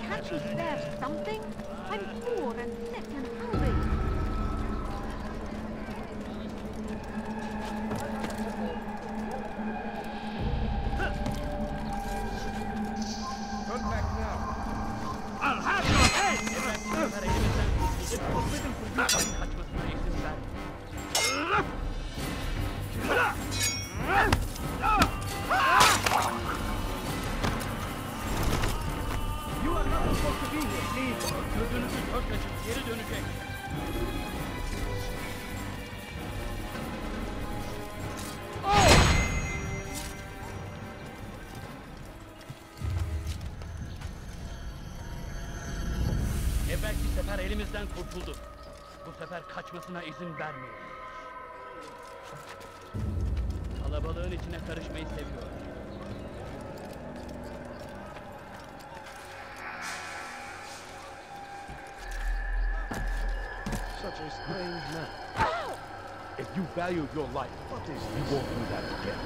Can't you spare something? I'm poor and sick and hungry. Turn back now. I'll have your head! You are not supposed to be here. Leave. Gözünüzü dört açın, geri dönecek. Evvelki sefer elimizden kurtuldu. Bu sefer kaçmasına izin vermeyin. Kalabalığın içine karışmayı seviyor. Such a strange man. If you value your life, you won't do that again.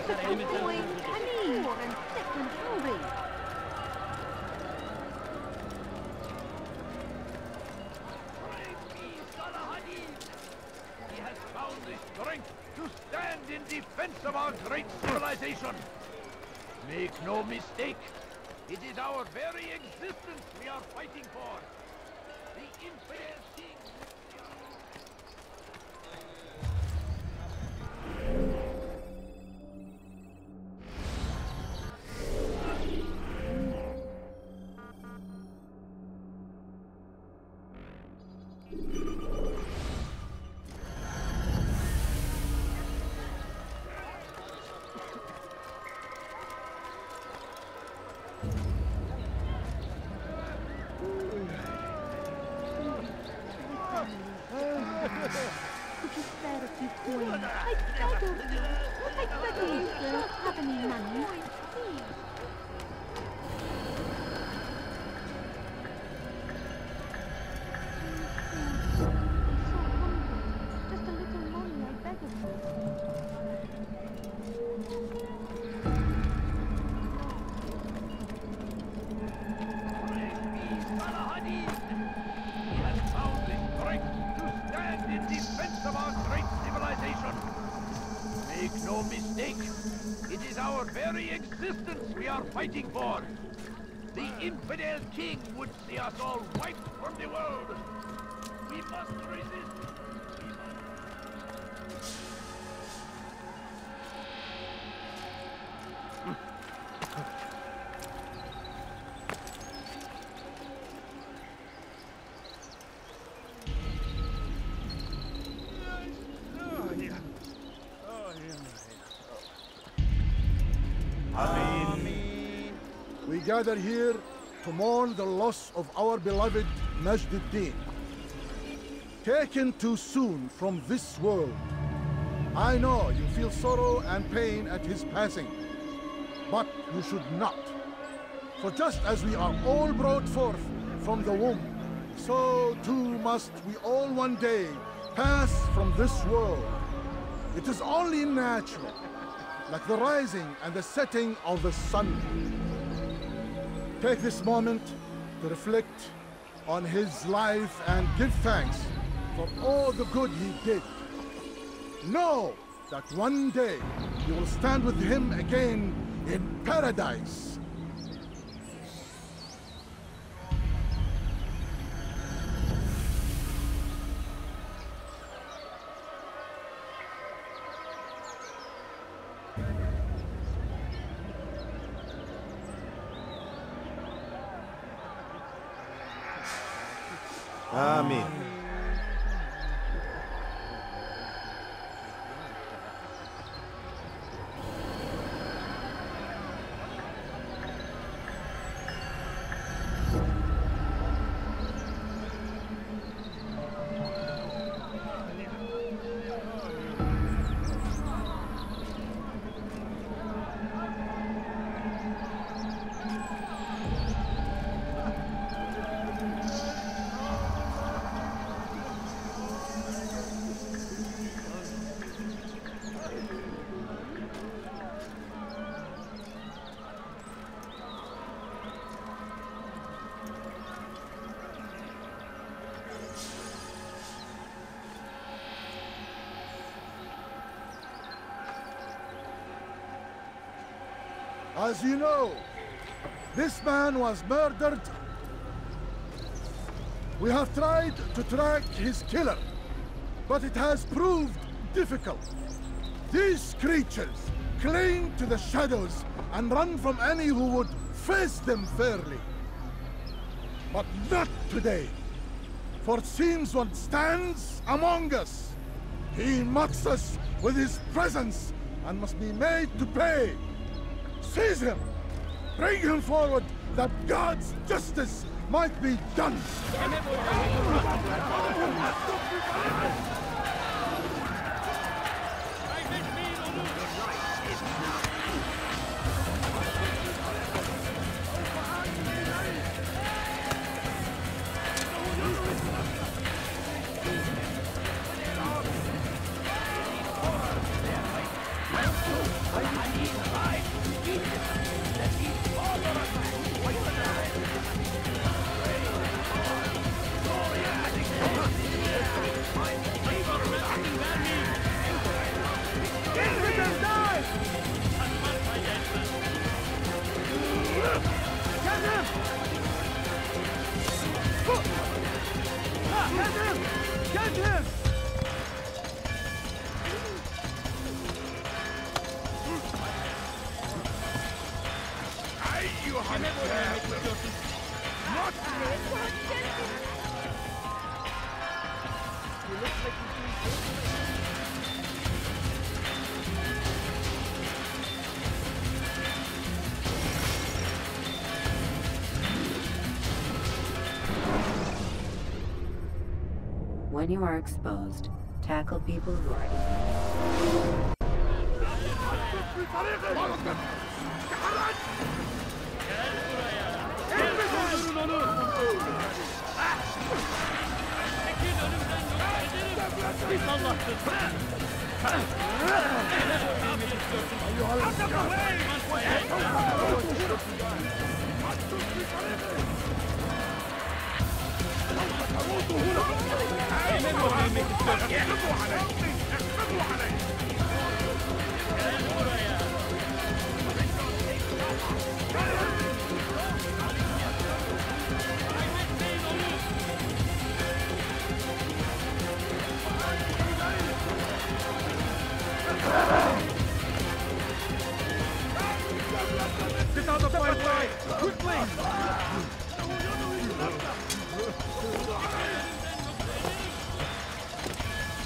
sefer elimizden Poor kurtuldu. and sick and hungry. He has found the strength to stand in defense of our great civilization. Make no mistake, it is our very existence we are fighting for. The infidel king. Could you spare a few coins? I beg of you. I beg of you, sir. Have any money? Please. Just a little money, I beg of you. He has found the strength to stand in defense of our great civilization. Make no mistake, it is our very existence we are fighting for. The infidel king would see us all wiped from the world. We must resist. We gather here to mourn the loss of our beloved Majd-ud-Din. Taken too soon from this world. I know you feel sorrow and pain at his passing, but you should not. For just as we are all brought forth from the womb, so too must we all one day pass from this world. It is only natural, like the rising and the setting of the sun. Take this moment to reflect on his life and give thanks for all the good he did. Know that one day you will stand with him again in paradise. Amen. As you know, this man was murdered. We have tried to track his killer, but it has proved difficult. These creatures cling to the shadows and run from any who would face them fairly. But not today, for it seems one stands among us. He mocks us with his presence and must be made to pay. Seize him! Bring him forward that God's justice might be done! Get him! Kime bu yemek istiyorsun? Not When you are exposed, tackle people who are Get out of my way! Quickly!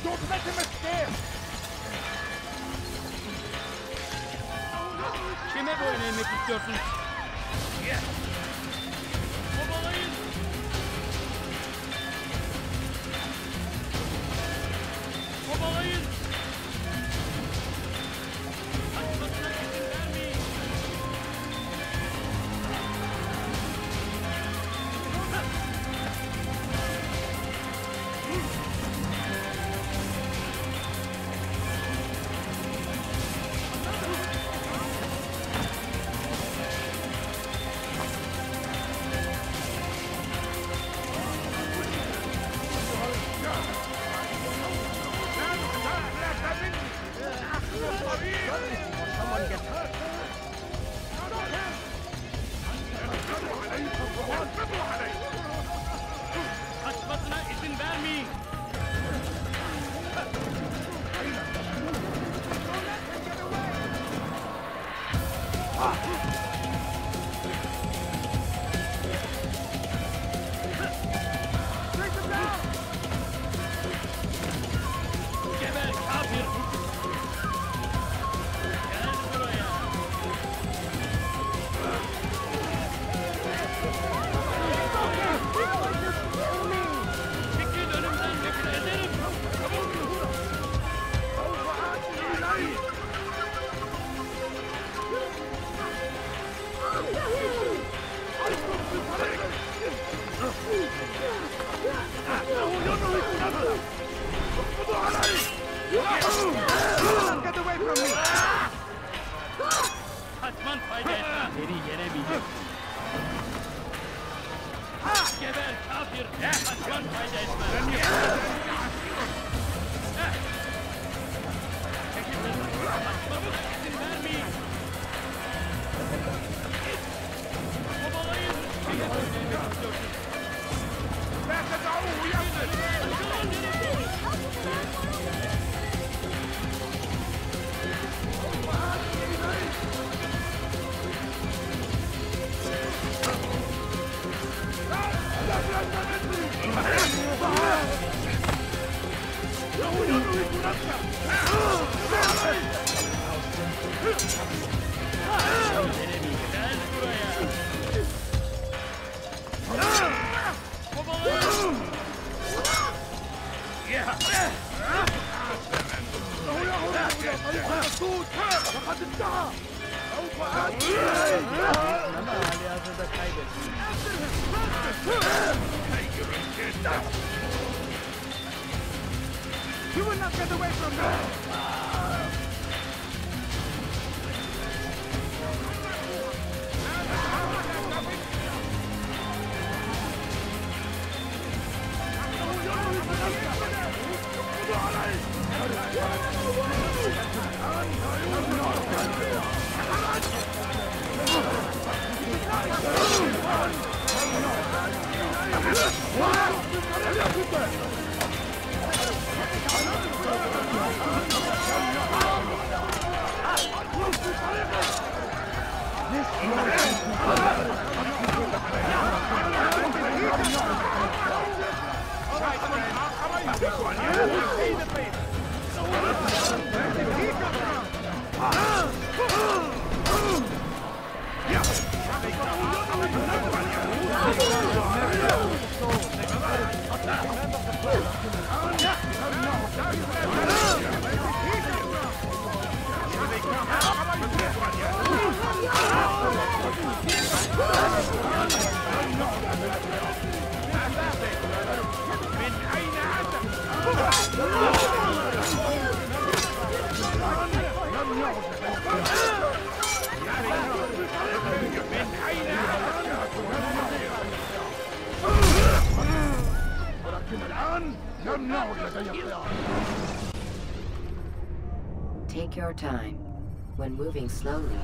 Don't let him escape! Kime boyun eğmek istiyorsun? Kovalayın! Kovalayın! Kaçmasına izin vermeyin! Kaçmasına izin vermeyin! Geber kafir! Gel buraya! Çekil önümden nefret ederim! Get away from me! Kaçman fayda etmez. Seni yenemeyecek. Geber kafir! Kaçman fayda etmez. Çekil önümden! Kaçmasına izin vermeyin! Kovalayın! Kime boyun eğmek istiyorsun? لا تدعوه يصل! Gel buraya! Kovalayın! لقد انتهى! You will not get away from me! What? Take your time. When moving slowly,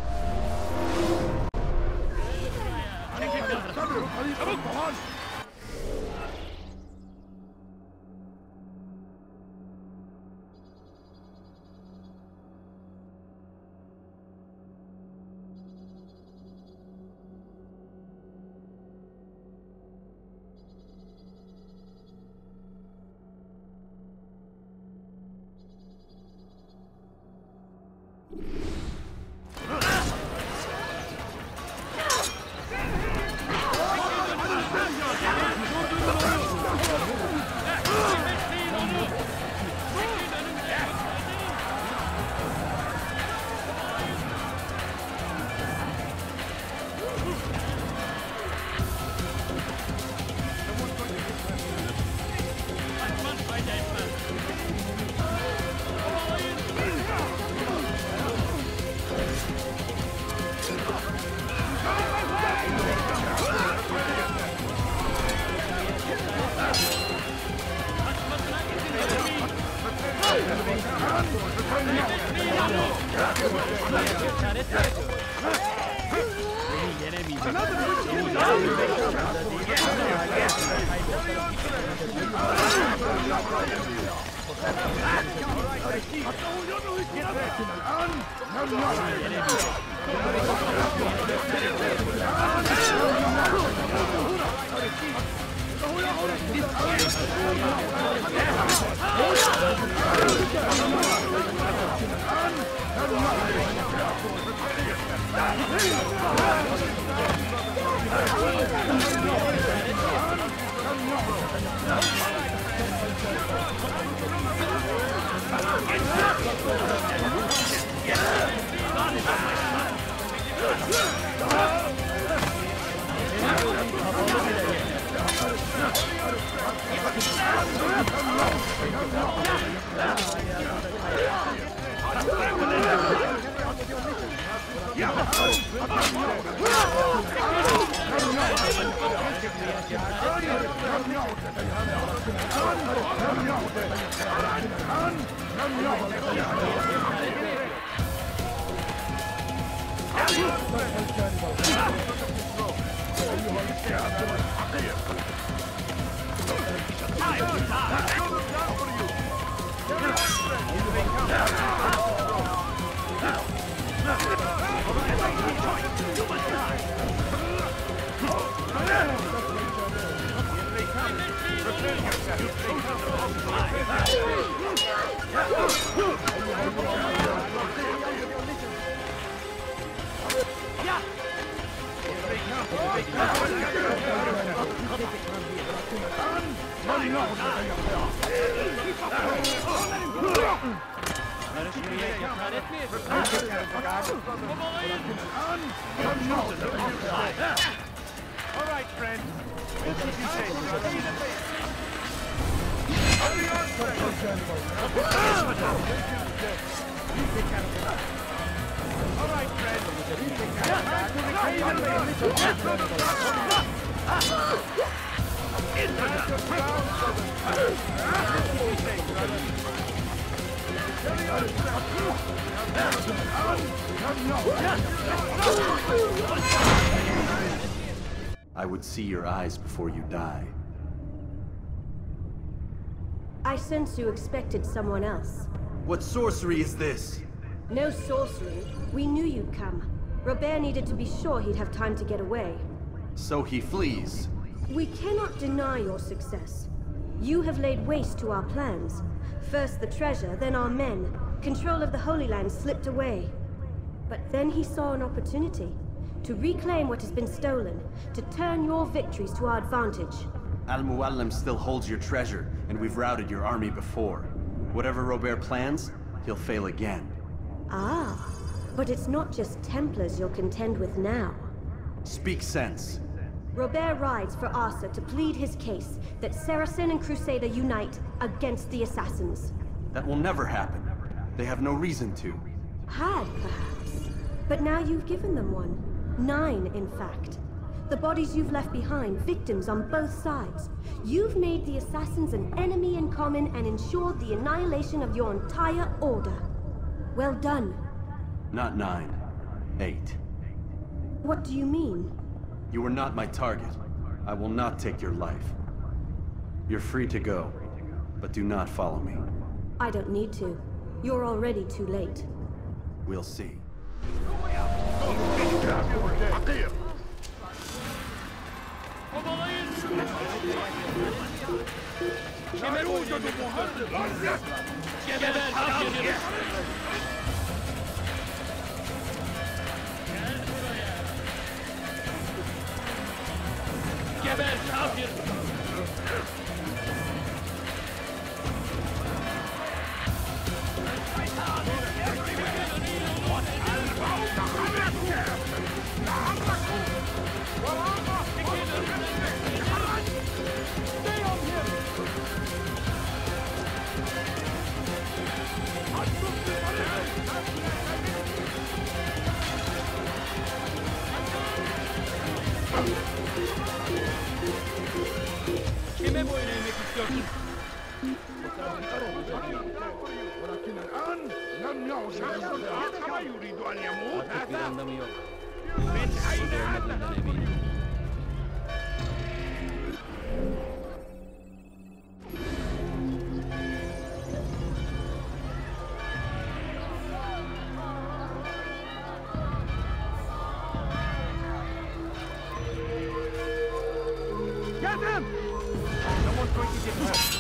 I would see your eyes before you die. I sense you expected someone else. What sorcery is this? No sorcery. We knew you'd come. Robert needed to be sure he'd have time to get away. So he flees. We cannot deny your success. You have laid waste to our plans. First the treasure, then our men. Control of the Holy Land slipped away. But then he saw an opportunity to reclaim what has been stolen, to turn your victories to our advantage. Al-Mualim still holds your treasure, and we've routed your army before. Whatever Robert plans, he'll fail again. Ah, but it's not just Templars you'll contend with now. Speak sense. Robert rides for Asa to plead his case that Saracen and Crusader unite against the Assassins. That will never happen. They have no reason to. Had, perhaps. But now you've given them one. 9, in fact. The bodies you've left behind, victims on both sides. You've made the Assassins an enemy in common and ensured the annihilation of your entire order. Well done. Not 9. 8. What do you mean? You were not my target. I will not take your life. You're free to go, but do not follow me. I don't need to. You're already too late. We'll see. Geber kafir! Kime boyun eğmek istiyorsun? ولكن الآن لم يعد شخص آخر يريد أن يموت. Artık bir anlamı yok. من أين Olmadığından eminim. Get him! Someone's going to get hurt.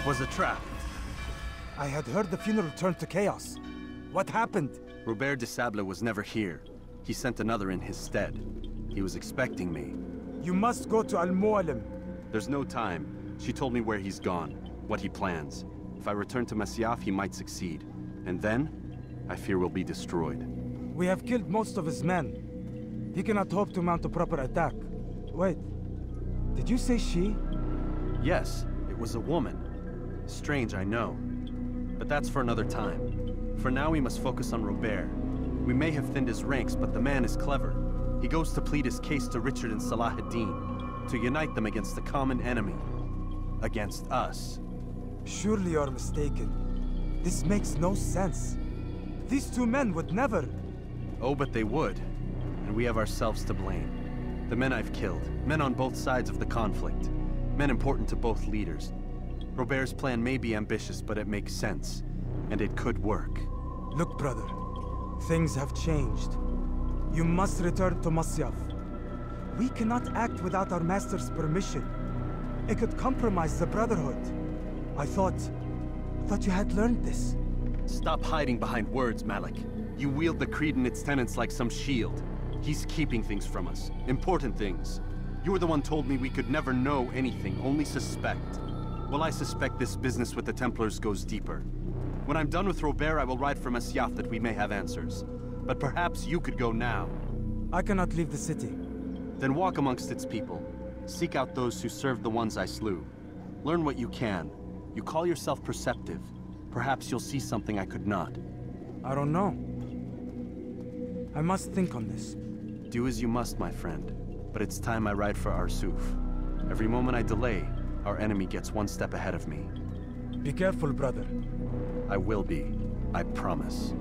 Was a trap. I had heard the funeral turned to chaos. What happened? Robert de Sable was never here. He sent another in his stead. He was expecting me. You must go to Al-Mualim. There's no time. She told me where he's gone, what he plans. If I return to Masyaf, he might succeed. And then, I fear we'll be destroyed. We have killed most of his men. He cannot hope to mount a proper attack. Wait, did you say she? Yes, it was a woman. Strange, I know. But that's for another time. For now, we must focus on Robert. We may have thinned his ranks, but the man is clever. He goes to plead his case to Richard and Salah ad-Din, to unite them against the common enemy. Against us. Surely you're mistaken. This makes no sense. These two men would never... Oh, but they would. And we have ourselves to blame. The men I've killed, men on both sides of the conflict. Men important to both leaders. Robert's plan may be ambitious, but it makes sense. And it could work. Look, brother. Things have changed. You must return to Masyaf. We cannot act without our master's permission. It could compromise the Brotherhood. I thought you had learned this. Stop hiding behind words, Malik. You wield the Creed and its tenets like some shield. He's keeping things from us. Important things. You were the one told me we could never know anything, only suspect. Well, I suspect this business with the Templars goes deeper. When I'm done with Robert, I will ride for Masyaf that we may have answers. But perhaps you could go now. I cannot leave the city. Then walk amongst its people. Seek out those who served the ones I slew. Learn what you can. You call yourself perceptive. Perhaps you'll see something I could not. I don't know. I must think on this. Do as you must, my friend. But it's time I ride for Arsuf. Every moment I delay, our enemy gets one step ahead of me. Be careful, brother. I will be. I promise.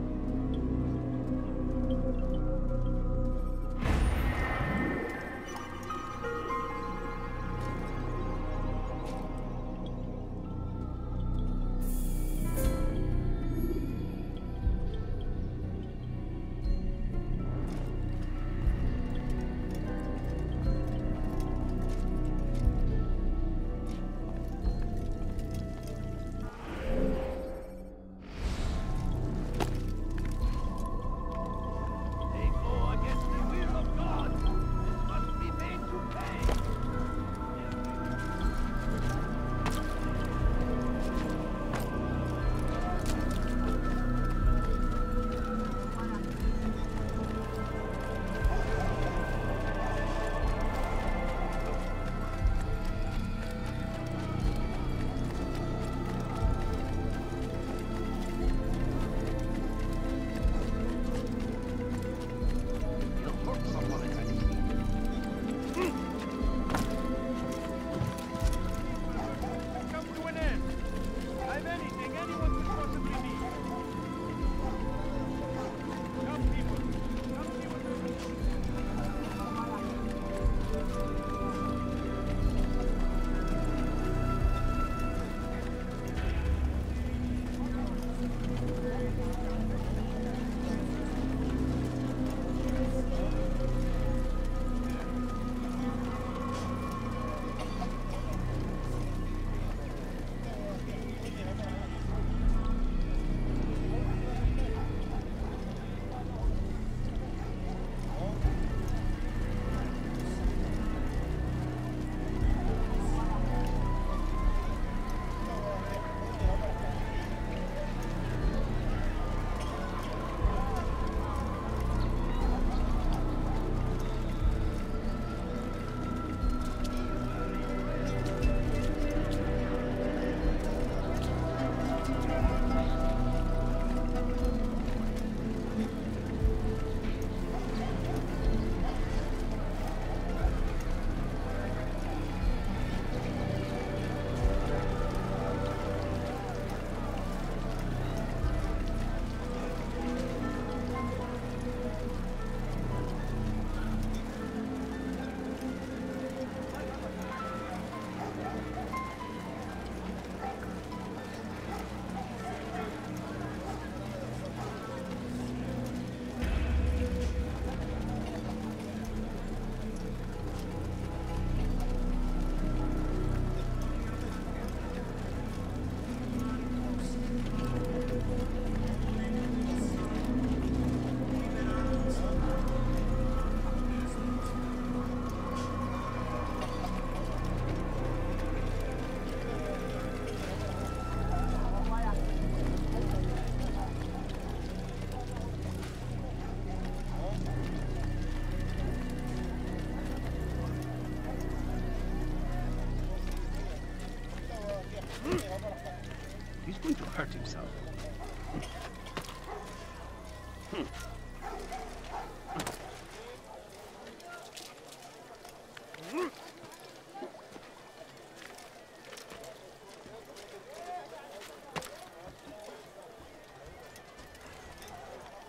going to hurt himself.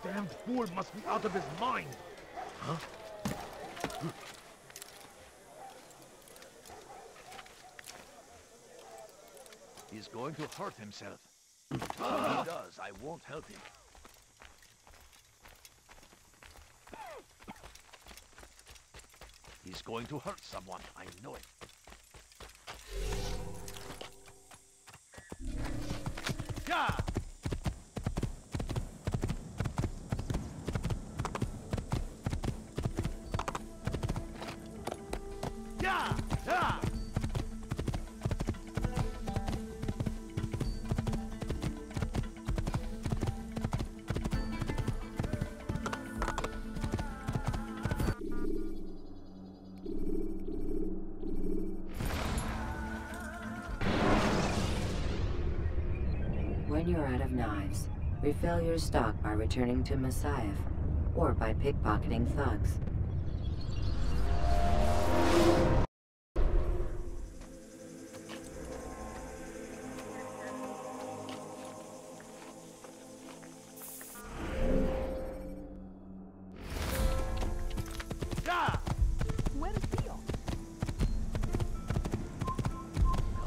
Damned fool must be out of his mind! Huh? He's going to hurt himself. If he does, I won't help him. He's going to hurt someone, I know it. Yeah! Yeah! Yeah! When you're out of knives, refill your stock by returning to Masyaf, or by pickpocketing thugs.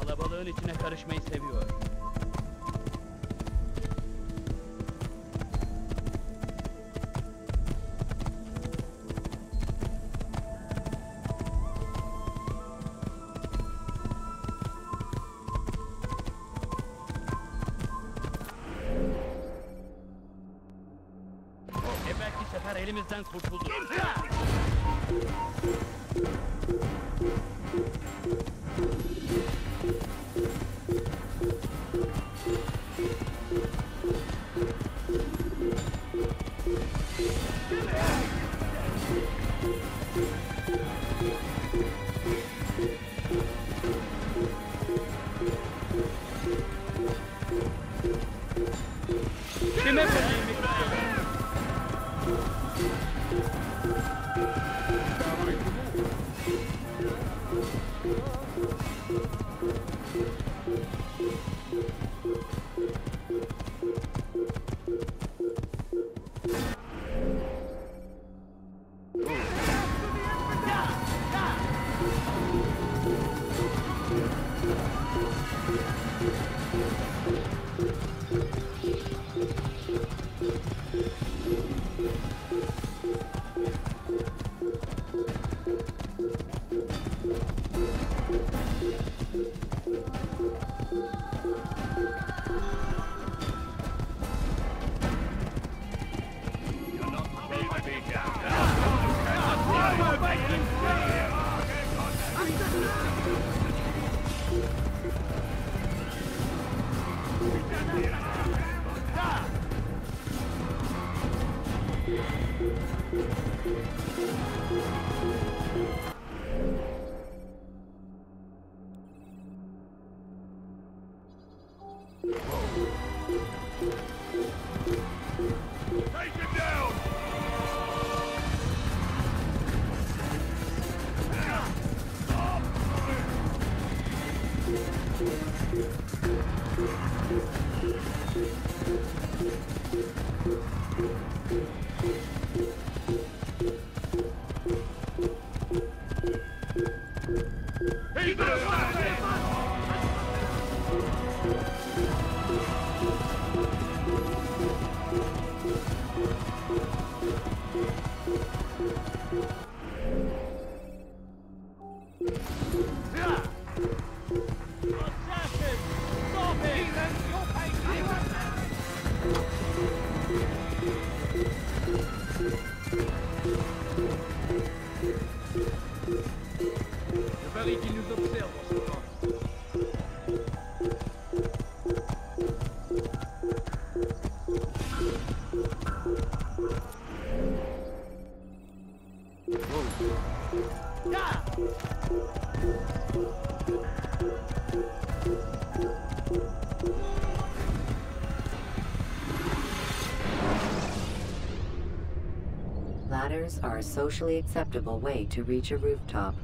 Kalabalığın içine karışmayı seviyor. Evvelki sefer elimizden kurtuldu. Kime Ladders are a socially acceptable way to reach a rooftop.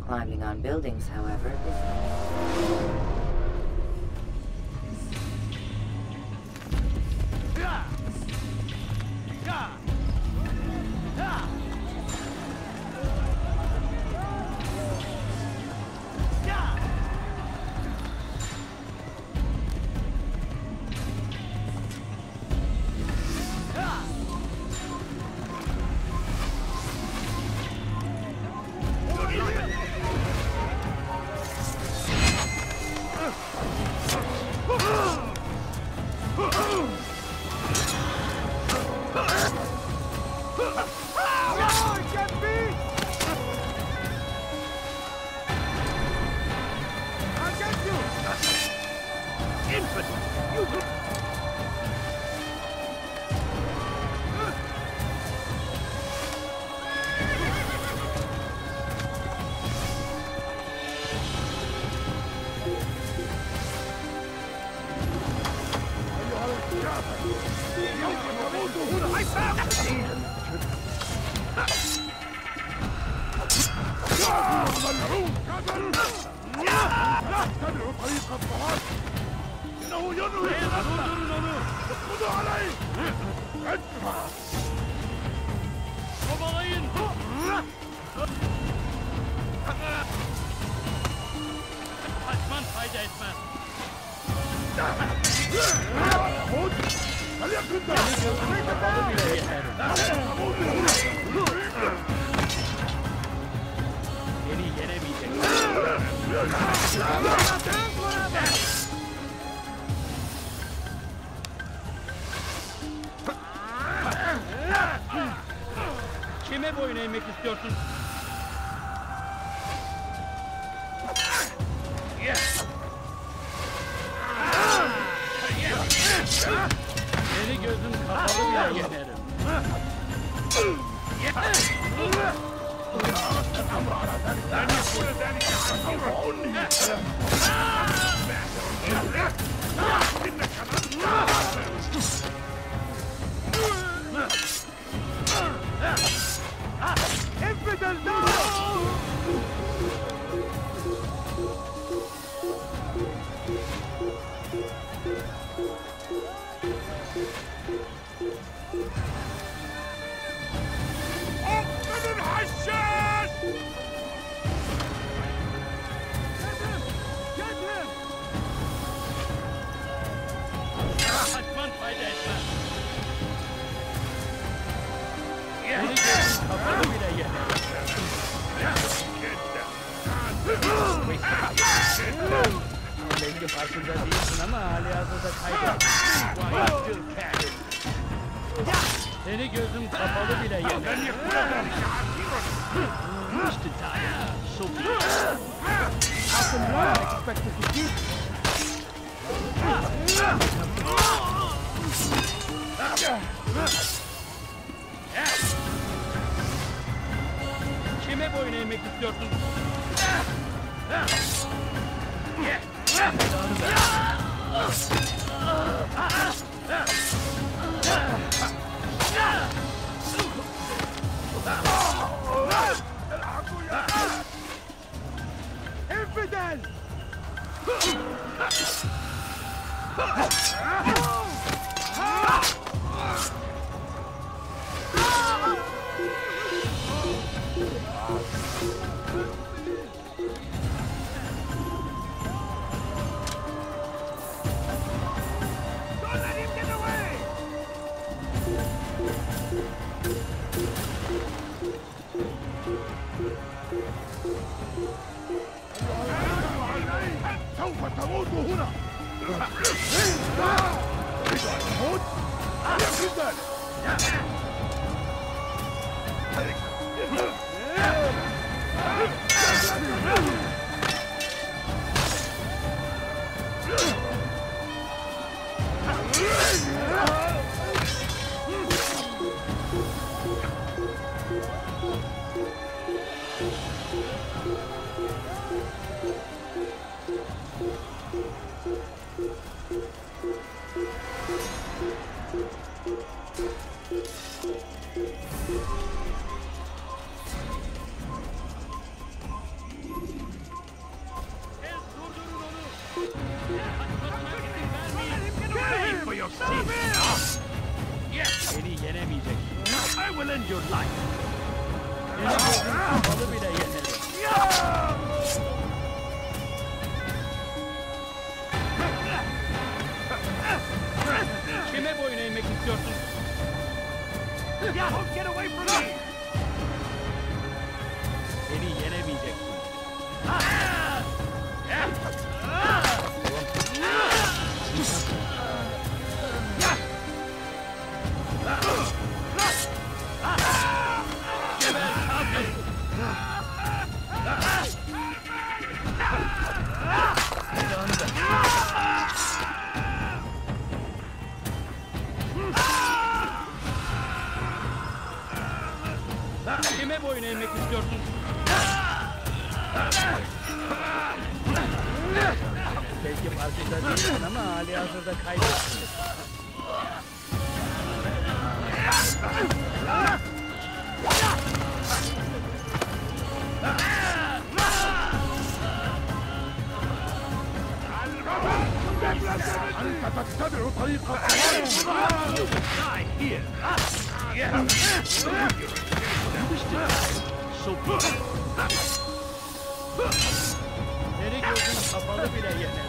Climbing on buildings, however, is... Kime boyun eğmek istiyorsun? Seni gözüm kapalı bile yenerim. Belki farkında değilsin ama halihazırda kaybettin. Seni gözüm kapalı bile yener. To die, so be it. How come one expected to keep? Kime boyun eğmek istiyorsun? Infidel! سوف تموت هنا. تريد أن تموت؟ يمكن ذلك. your sins. Yes. Beni yenemeyeceksin. I will end your life. Beni gözün kapalı bile yenerim. Kime boyun eğmek istiyorsun? Don't get away from me! Beni yenemeyeceksin. Kime boyun eğmek istiyorsun? Belki farkında değilsin ama hali hazırda kaybettin. Beni gözün kapalı bile yener.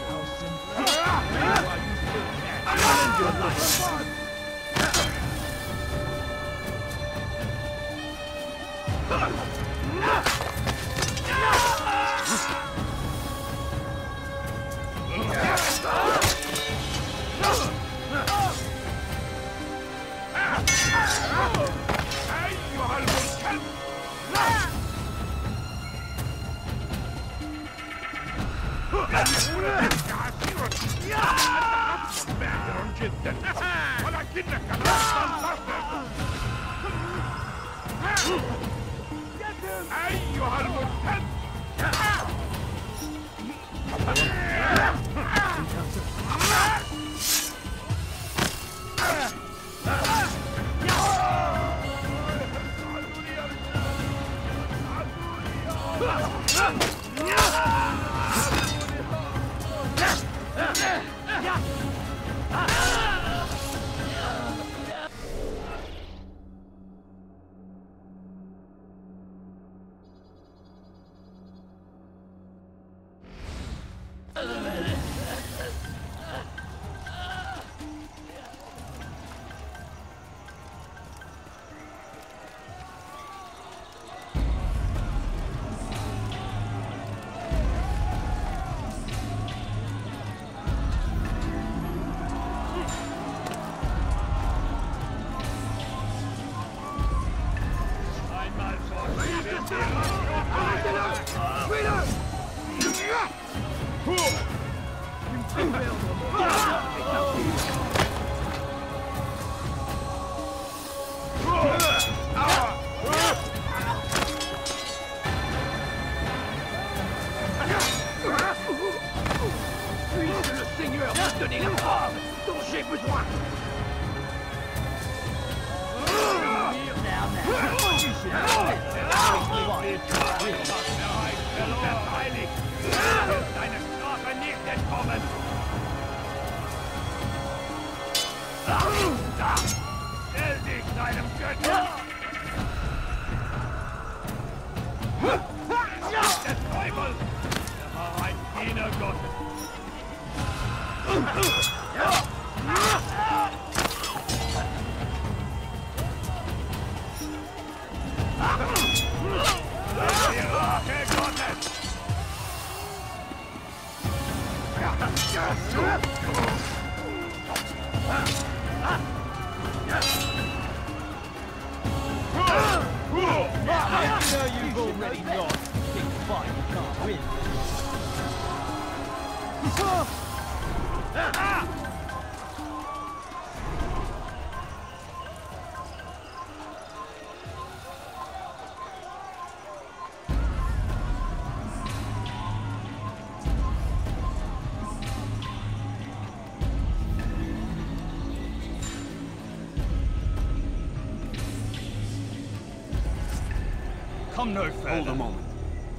Come no further. Hold a moment.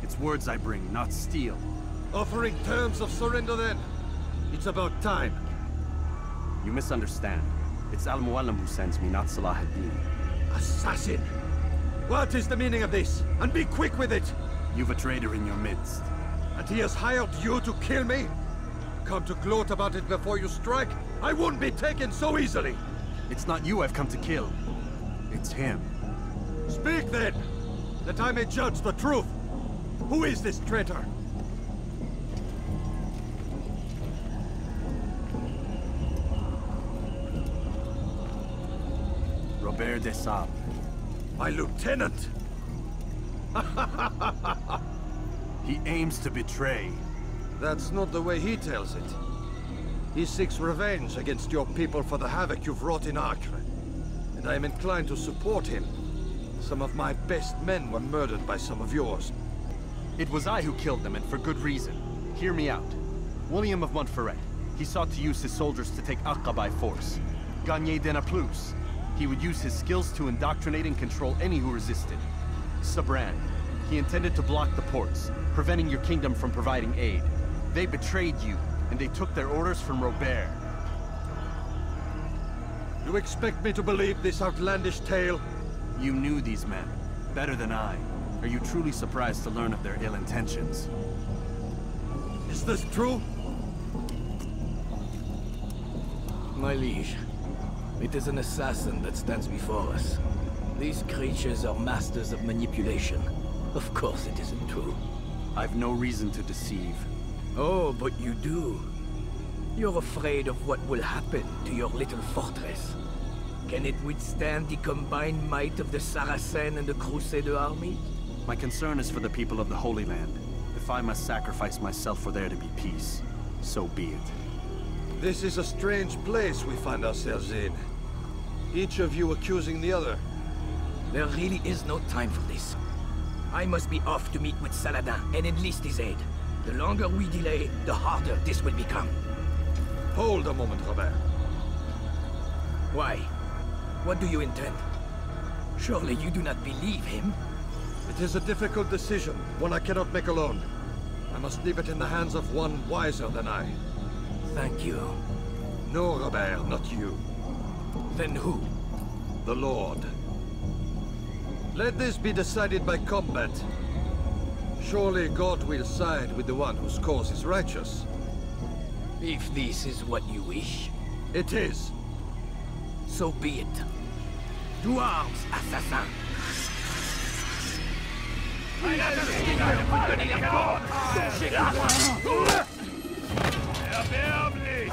It's words I bring, not steel. Offering terms of surrender then. It's about time. You misunderstand. It's Al-Mualim who sends me, not Salah ad-Din. Assassin! What is the meaning of this? And be quick with it! You've a traitor in your midst. And he has hired you to kill me? Come to gloat about it before you strike? I won't be taken so easily! It's not you I've come to kill. It's him. Speak then, that I may judge the truth. Who is this traitor? Robert de Sable. My lieutenant! He aims to betray. That's not the way he tells it. He seeks revenge against your people for the havoc you've wrought in Acre. And I am inclined to support him. Some of my best men were murdered by some of yours. It was I who killed them, and for good reason. Hear me out. William of Montferrat. He sought to use his soldiers to take Acre by force. Gagné de Naplouse. He would use his skills to indoctrinate and control any who resisted. Sabran. He intended to block the ports, preventing your kingdom from providing aid. They betrayed you, and they took their orders from Robert. You expect me to believe this outlandish tale? You knew these men, better than I. Are you truly surprised to learn of their ill intentions? Is this true? My liege, it is an assassin that stands before us. These creatures are masters of manipulation. Of course it isn't true. I've no reason to deceive. Oh, but you do. You're afraid of what will happen to your little fortress. Can it withstand the combined might of the Saracen and the Crusader army? My concern is for the people of the Holy Land. If I must sacrifice myself for there to be peace, so be it. This is a strange place we find ourselves in. Each of you accusing the other. There really is no time for this. I must be off to meet with Saladin and enlist his aid. The longer we delay, the harder this will become. Hold a moment, Robert. Why? What do you intend? Surely you do not believe him? It is a difficult decision, one I cannot make alone. I must leave it in the hands of one wiser than I. Thank you. No, Robert, not you. Then who? The Lord. Let this be decided by combat. Surely God will side with the one whose cause is righteous. If this is what you wish. It is. So be it. To arms, assassin! Erbärmlich!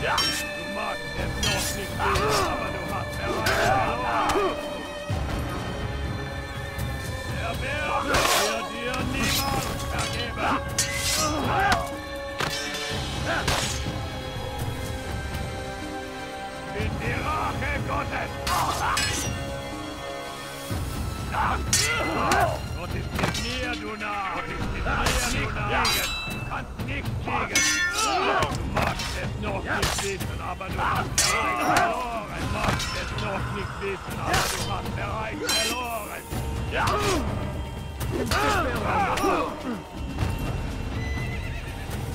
Du magst es noch nicht, aber du hast verloren. Erbärmlich wird dir niemand vergeben. Bin die Rache Gottes! Gott ist mit mir, du Narr! Gott ist mit mir, du Narr! Du kannst nicht kriegen! Du magst es noch nicht wissen, aber du hast bereits verloren! Du magst es noch nicht wissen, aber du hast bereits verloren!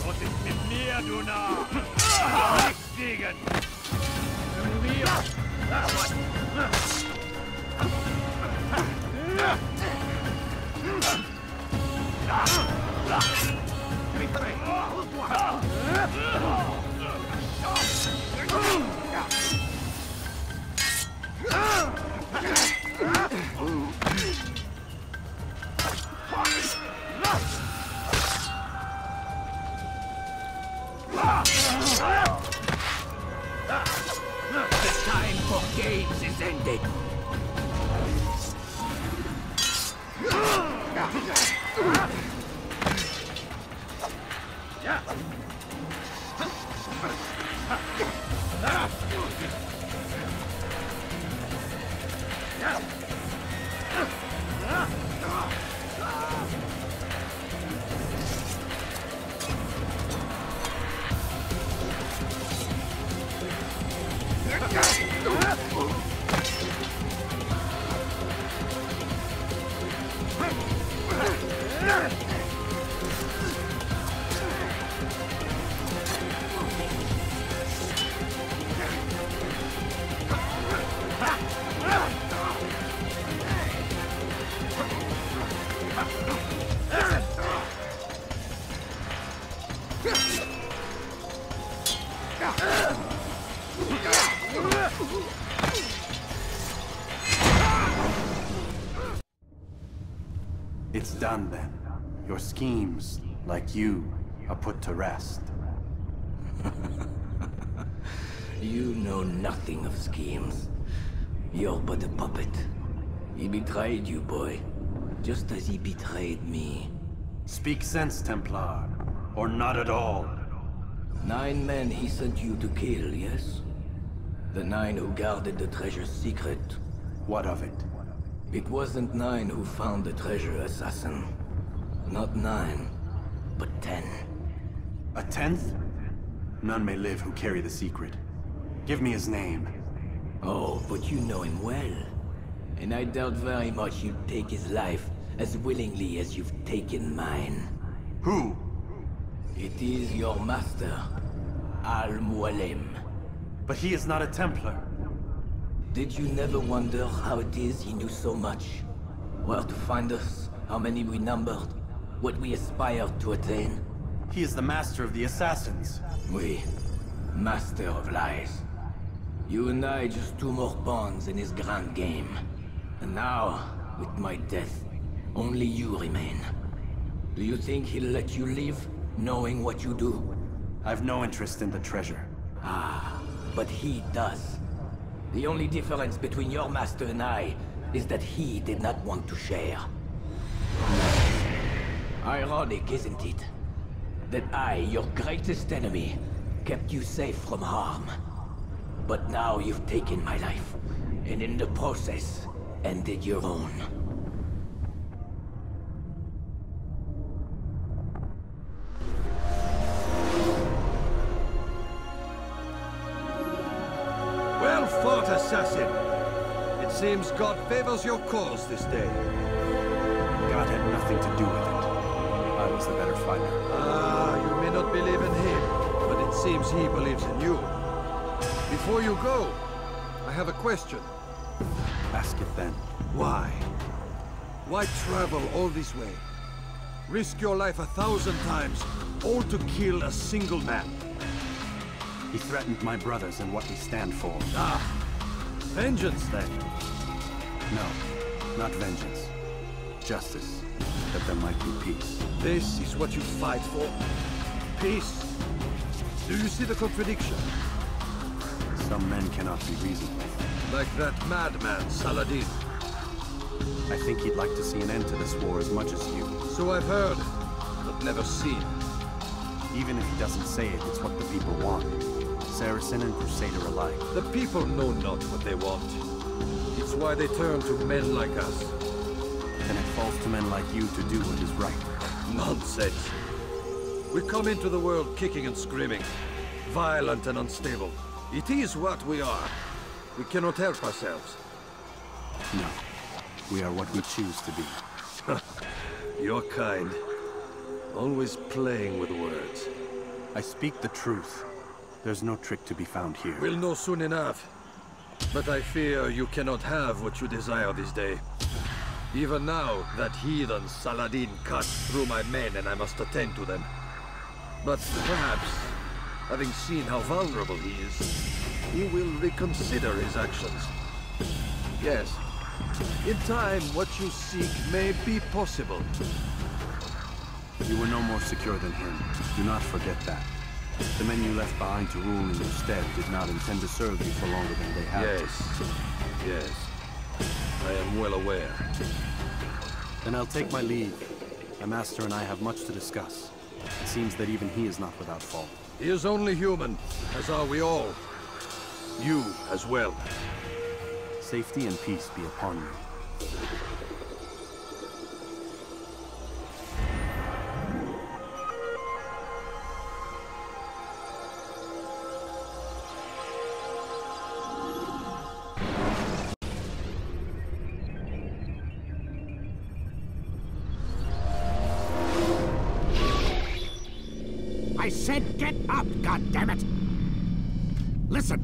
Gott ist mit mir, du Narr! Nicht siegen! The time for games is ended. It's done then. Your schemes, like you, are put to rest. You know nothing of schemes. You're but a puppet. He betrayed you, boy. Just as he betrayed me. Speak sense, Templar. Or not at all. 9 men he sent you to kill, yes? The 9 who guarded the treasure's secret. What of it? It wasn't 9 who found the treasure, assassin. Not 9, but 10. A 10th? None may live who carry the secret. Give me his name. Oh, but you know him well. And I doubt very much you'd take his life as willingly as you've taken mine. Who? It is your master, Al-Mualim. But he is not a Templar. Did you never wonder how it is he knew so much? Where to find us, how many we numbered, what we aspired to attain? He is the master of the assassins. Oui, master of lies. You and I just 2 more pawns in his grand game. And now, with my death, only you remain. Do you think he'll let you live, knowing what you do? I've no interest in the treasure. Ah, but he does. The only difference between your master and I is that he did not want to share. Ironic, isn't it? That I, your greatest enemy, kept you safe from harm. But now you've taken my life, and in the process, ended your own. Well fought, assassin! It seems God favors your cause this day. God had nothing to do with it. I was the better fighter. Ah, you may not believe in him, but it seems he believes in you. Before you go, I have a question. Ask it then. Why? Why travel all this way? Risk your life 1,000 times, all to kill a single man? He threatened my brothers and what we stand for. Ah! Vengeance, then? No, not vengeance. Justice, that there might be peace. This is what you fight for? Peace? Do you see the contradiction? Some men cannot be reasoned with. Like that madman, Saladin. I think he'd like to see an end to this war as much as you. So I've heard, but never seen. Even if he doesn't say it, it's what the people want. Saracen and Crusader alike. The people know not what they want. It's why they turn to men like us. Then it falls to men like you to do what is right. Nonsense. We come into the world kicking and screaming, violent and unstable. It is what we are. We cannot help ourselves. No. We are what we choose to be. Your kind. Always playing with words. I speak the truth. There's no trick to be found here. We'll know soon enough. But I fear you cannot have what you desire this day. Even now, that heathen Saladin cuts through my men and I must attend to them. But perhaps, having seen how vulnerable he is, he will reconsider his actions. Yes, in time, what you seek may be possible. You were no more secure than him. Do not forget that. The men you left behind to rule in your stead did not intend to serve you for longer than they have. Yes, yes. I am well aware. Then I'll take my leave. My master and I have much to discuss. It seems that even he is not without fault. He is only human, as are we all. You as well. Safety and peace be upon you. I said get up, goddammit! Listen.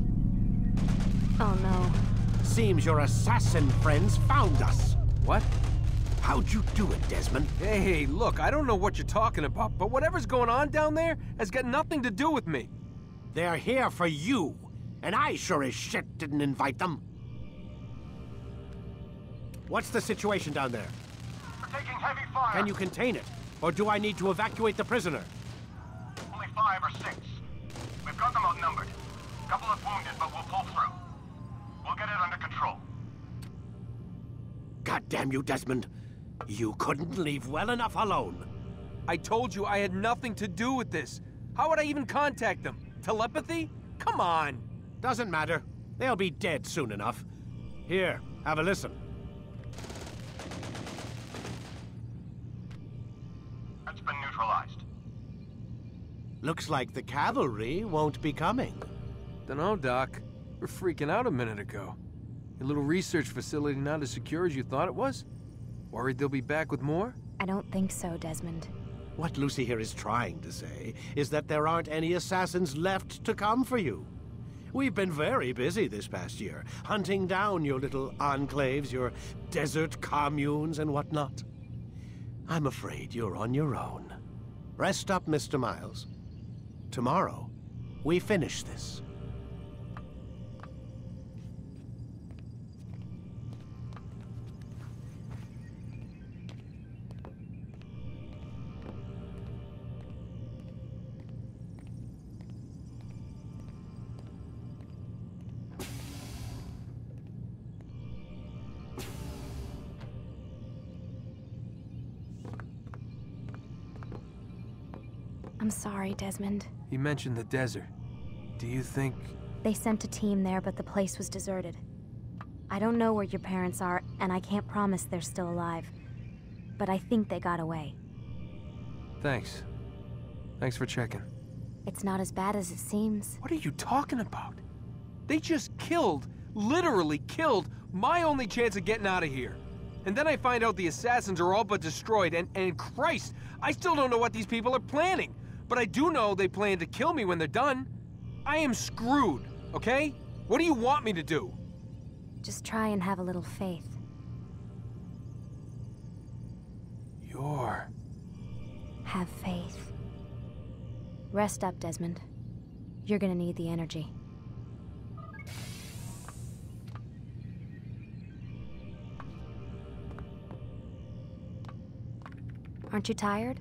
Oh no. Seems your assassin friends found us. What? How'd you do it, Desmond? Hey, look, I don't know what you're talking about, but whatever's going on down there has got nothing to do with me. They're here for you, and I sure as shit didn't invite them. What's the situation down there? We're taking heavy fire. Can you contain it? Or do I need to evacuate the prisoner? Only 5 or 6. We've got them outnumbered. Couple of wounded, but we'll pull through. We'll get it under control. God damn you, Desmond. You couldn't leave well enough alone. I told you I had nothing to do with this. How would I even contact them? Telepathy? Come on. Doesn't matter. They'll be dead soon enough. Here, have a listen. It's been neutralized. Looks like the cavalry won't be coming. Dunno, Doc. We're freaking out a minute ago. Your little research facility not as secure as you thought it was? Worried they'll be back with more? I don't think so, Desmond. What Lucy here is trying to say is that there aren't any assassins left to come for you. We've been very busy this past year, hunting down your little enclaves, your desert communes and whatnot. I'm afraid you're on your own. Rest up, Mr. Miles. Tomorrow, we finish this. I'm sorry, Desmond. You mentioned the desert. Do you think... They sent a team there, but the place was deserted. I don't know where your parents are, and I can't promise they're still alive. But I think they got away. Thanks. Thanks for checking. It's not as bad as it seems. What are you talking about? They just killed, literally killed, my only chance of getting out of here. And then I find out the assassins are all but destroyed, and Christ, I still don't know what these people are planning. But I do know they plan to kill me when they're done. I am screwed, okay? What do you want me to do? Just try and have a little faith. Have faith. Rest up, Desmond. You're gonna need the energy. Aren't you tired?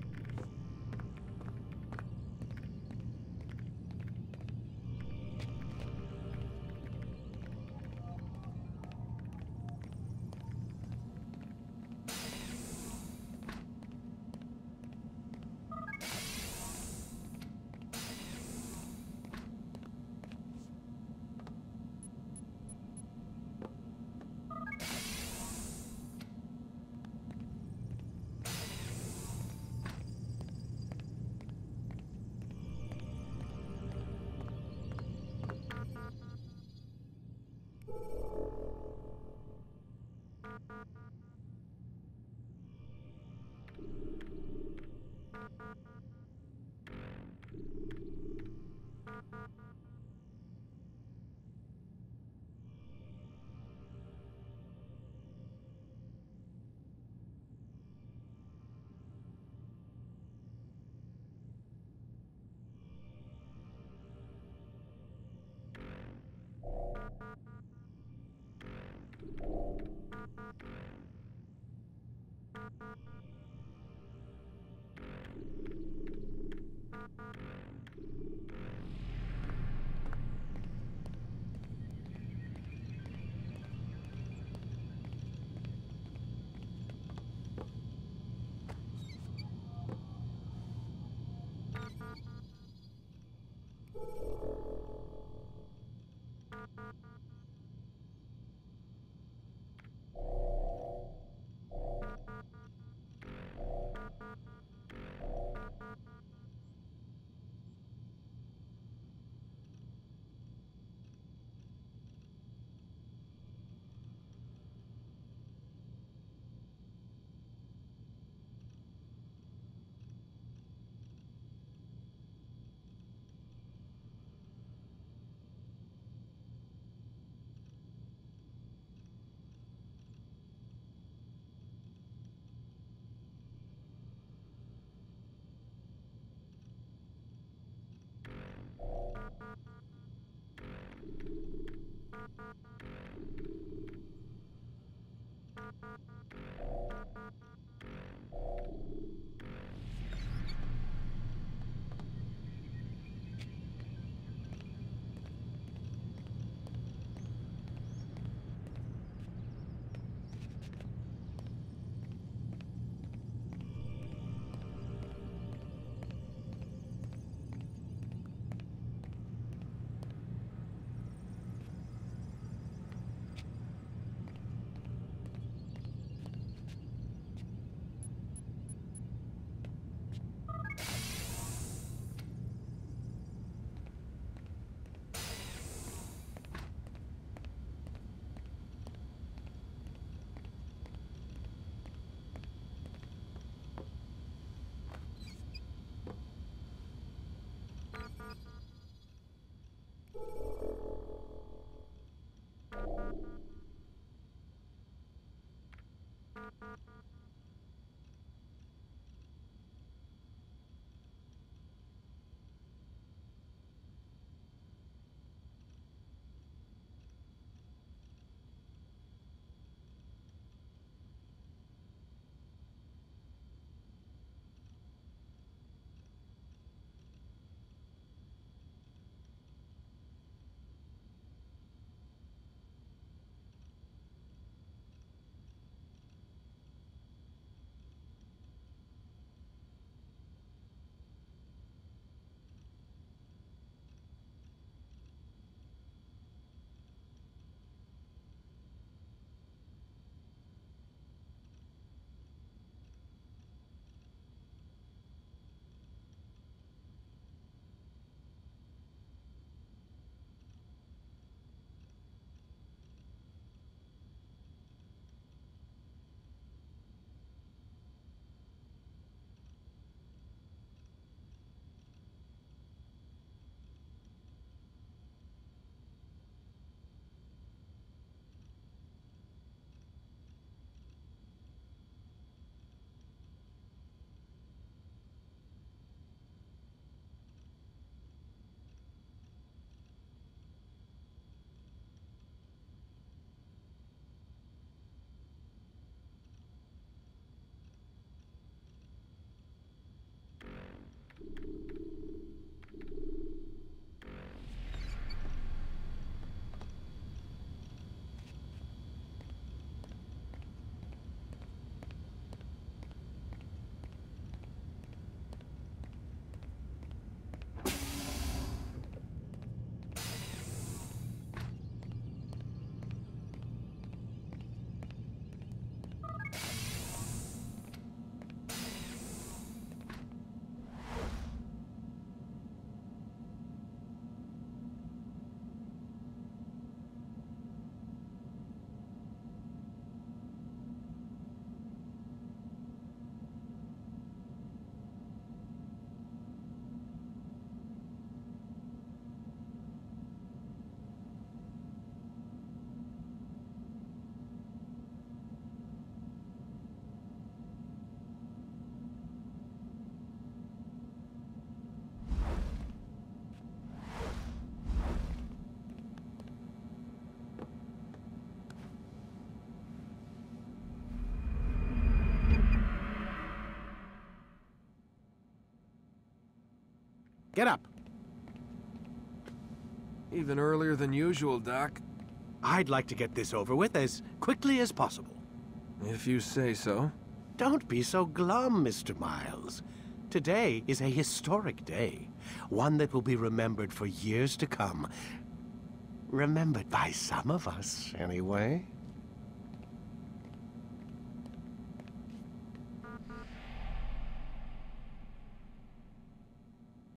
Get up. Even earlier than usual, Doc. I'd like to get this over with as quickly as possible. If you say so. Don't be so glum, Mr. Miles. Today is a historic day. One that will be remembered for years to come. Remembered by some of us, anyway.